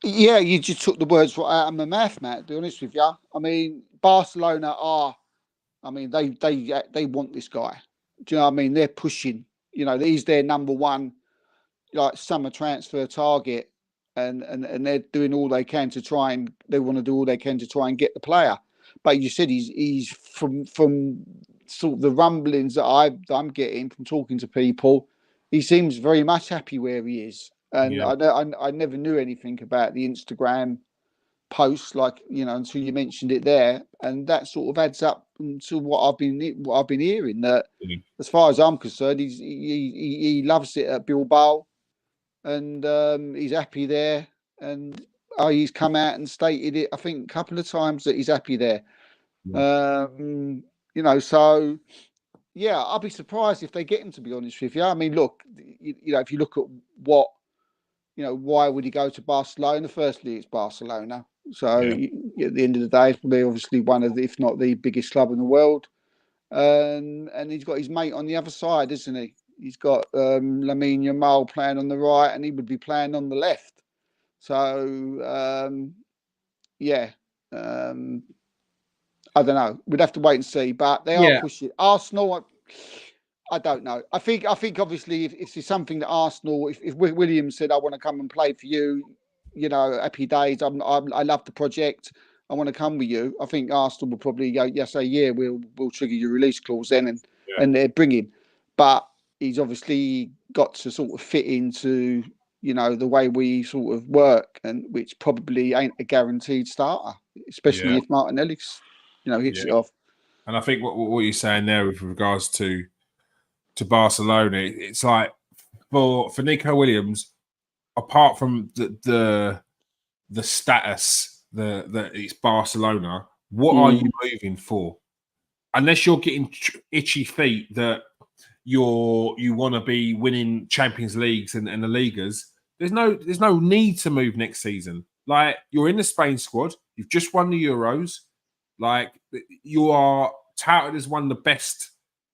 Yeah, you just took the words right out of my mouth, Matt, to be honest with you. I mean, Barcelona they want this guy. Do you know what I mean? They're pushing. You know, he's their number one, like, summer transfer target, and they're doing all they can to try and get the player. But you said he's from sort of the rumblings that I'm getting from talking to people. he seems very much happy where he is. And Yeah. I never knew anything about the Instagram posts, like, until you mentioned it there, and that sort of adds up to what I've been hearing. That, as far as I'm concerned, he loves it at Bilbao, and he's happy there. And he's come out and stated it, I think, a couple of times, that he's happy there. So yeah, I'll be surprised if they get him, to be honest with you. I mean, look, if you look at what, why would he go to Barcelona? Firstly, it's Barcelona. So at the end of the day, it's probably obviously one of the, if not the biggest club in the world. And he's got his mate on the other side, isn't he? He's got Lamine Yamal playing on the right, and he would be playing on the left. So, I don't know. We'd have to wait and see, but they are pushing. Arsenal, I don't know. I think obviously if it's something that Arsenal, if Williams said, I want to come and play for you, happy days. I love the project. I want to come with you. I think Arsenal will probably go, we'll trigger your release clause then, and they're bringing. But he's obviously got to sort of fit into, the way we sort of work, and which probably ain't a guaranteed starter, especially if Martinelli's, hits it off. And I think what you're saying there with regards to Barcelona, it's like for Nico Williams, apart from the status that it's Barcelona, what are you moving for? Unless you're getting itchy feet that you want to be winning Champions Leagues and the Ligas, there's no need to move next season. Like, you're in the Spain squad, you've just won the Euros, like, you are touted as one of the best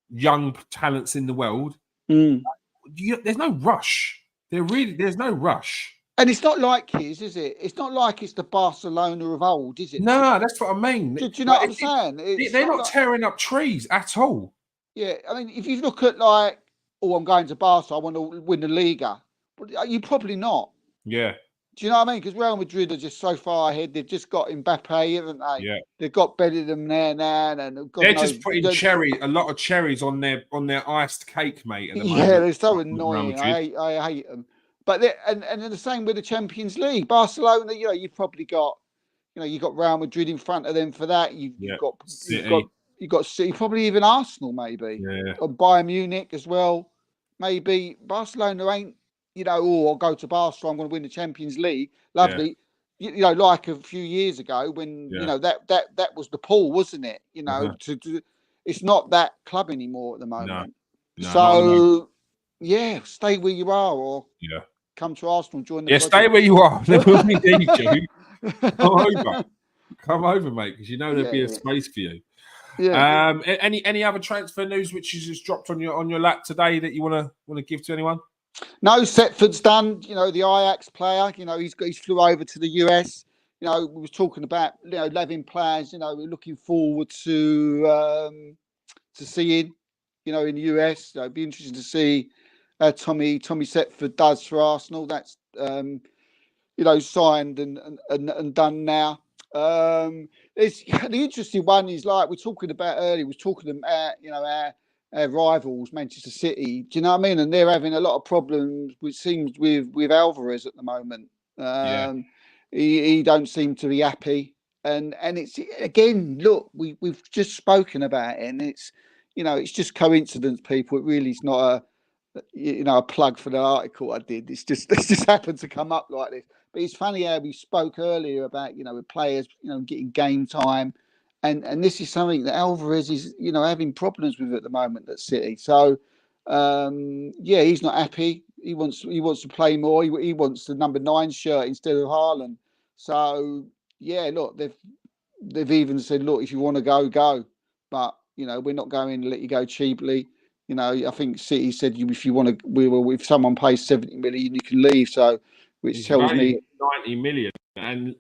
young talents in the world. There's no rush. There's no rush. And it's not like his, is it? It's not like it's the Barcelona of old, is it? No, that's what I mean. Do you know what I'm saying? They're not tearing up trees at all. Yeah, I mean, if you look at like, I'm going to Barca, I want to win the Liga. You're probably not. Yeah. Do you know what I mean? Because Real Madrid are just so far ahead. They've just got Mbappe, haven't they? Yeah. They've got Bellingham there now, and they're just putting a lot of cherries on their iced cake, mate. At the moment. Yeah, they're so annoying. I hate them. But and then the same with the Champions League. Barcelona, you've probably got, you've got Real Madrid in front of them for that. You've got City, probably even Arsenal, maybe. Yeah. Or Bayern Munich as well. Maybe Barcelona ain't, I'll go to Barca, I'm going to win the Champions League. Lovely. Yeah. Like a few years ago when, that was the pool, wasn't it? It's not that club anymore at the moment. No, so, stay where you are, or come to Arsenal, join the project. Stay where you are. When we need you, come over, mate, because there'll be a space for you. Yeah. Any other transfer news which has just dropped on your lap today that you want to give to anyone? No, Setford's done. The Ajax player. He's flew over to the US. We was talking about Levin players. We're looking forward to seeing. In the US. It'd be interesting to see Tommy Setford does for Arsenal. That's signed and done now. It's the interesting one is, like we're talking about earlier. We're talking about our rivals, Manchester City. Do you know what I mean? And they're having a lot of problems, which seems with Alvarez at the moment. He don't seem to be happy, and it's, again, look, we've just spoken about it, and it's it's just coincidence, people. It really is not a plug for the article I did. It just happened to come up like this. But it's funny how we spoke earlier about with players getting game time. And this is something that Alvarez is, having problems with at the moment at City. So, he's not happy. He wants to play more. He wants the number 9 shirt instead of Haaland. So, look, they've even said, look, if you want to go. But, we're not going to let you go cheaply. I think City said, if you want to, if someone pays 70 million, you can leave. So, which tells me 90 million. And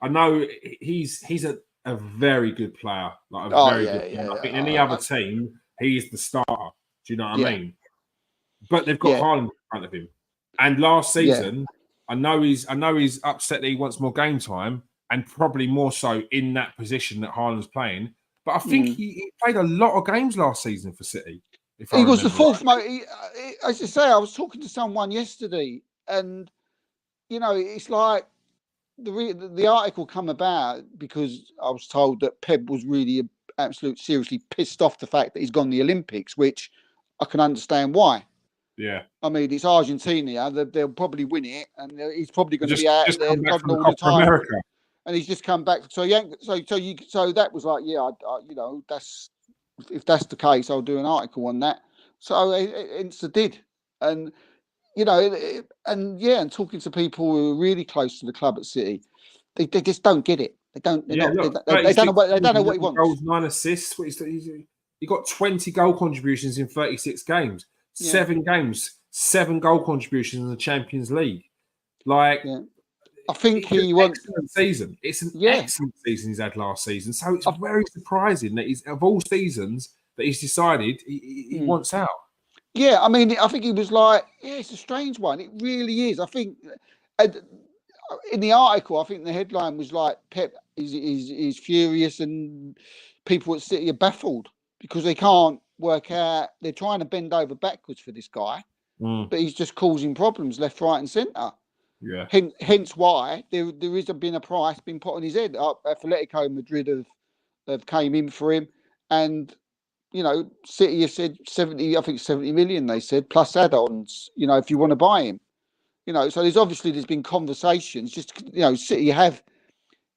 I know he's a very good player, like a very good player. I think any other team, he's the starter. Do you know what I mean? But they've got Haaland in front of him. And last season, I know he's upset that he wants more game time, and probably more so in that position that Haaland's playing. But I think he played a lot of games last season for City. He was the fourth most. As I say, I was talking to someone yesterday, and it's like the article come about because I was told that Pep was really seriously pissed off the fact that he's gone the Olympics, which I can understand why. Yeah, I mean, it's Argentina. They'll probably win it, and he's probably going to be out there all the time. America. And he's just come back. So that was like, that's if that's the case, I'll do an article on that. So it did, and and talking to people who are really close to the club at City, they just don't get it. They don't. They don't know what he wants. Goals, 9 assists. He got 20 goal contributions in 36 games. 7 games, 7 goal contributions in the Champions League. I think he wants an excellent season. It's an excellent season he's had last season. So it's very surprising that of all seasons that he's decided he wants out. Yeah, I mean, I think he was like, it's a strange one. It really is. I think in the article, I think the headline was like, Pep is furious and people at City are baffled because they can't work out. They're trying to bend over backwards for this guy, but he's just causing problems left, right and centre. Yeah. Hence why there is been a price being put on his head. Atletico Madrid have came in for him, and City have said 70 million. They said plus add-ons. If you want to buy him, So there's been conversations. Just City have,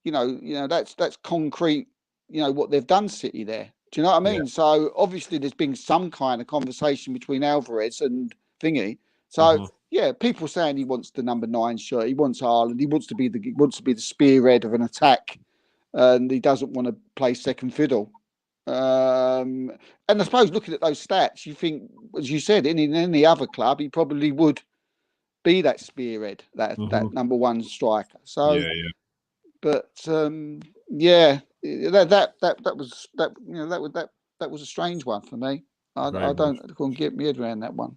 that's concrete. What they've done, City there. Do you know what I mean? Yeah. So obviously there's been some kind of conversation between Alvarez and Thingy. So people saying he wants the number 9 shirt. He wants Haaland. He wants to be the spearhead of an attack, and he doesn't want to play second fiddle. And I suppose looking at those stats, you think, as you said, in any other club, he probably would be that spearhead, that number 1 striker. So, but that was a strange one for me. I couldn't get my head around that one.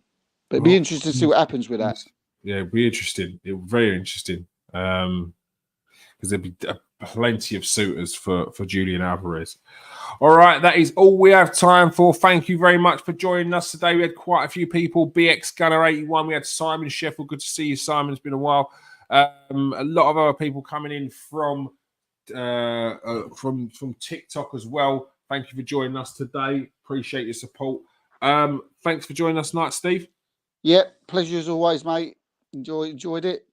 But it'd be interesting to see what happens with that. Yeah, it'd be interesting. Very interesting. Because there'd be plenty of suitors for Julian Alvarez. All right, that is all we have time for. Thank you very much for joining us today. We had quite a few people. BX Gunner 81. We had Simon Sheffield. Good to see you, Simon. It's been a while. A lot of other people coming in from TikTok as well. Thank you for joining us today. Appreciate your support. Thanks for joining us tonight, Steve. Yeah, pleasure as always, mate. Enjoyed it.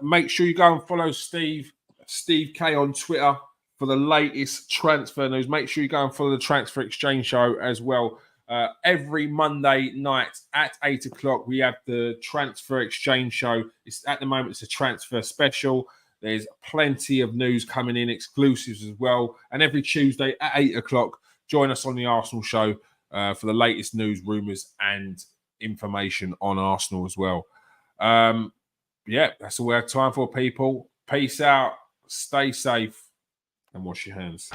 Make sure you go and follow Steve K on Twitter for the latest transfer news. Make sure you go and follow the Transfer Exchange Show as well. Every Monday night at 8 o'clock, we have the Transfer Exchange Show. At the moment, it's a transfer special. There's plenty of news coming in, exclusives as well. And every Tuesday at 8 o'clock, join us on the Arsenal Show for the latest news, rumours and information on Arsenal as well. That's all we have time for, people. Peace out. Stay safe and wash your hands.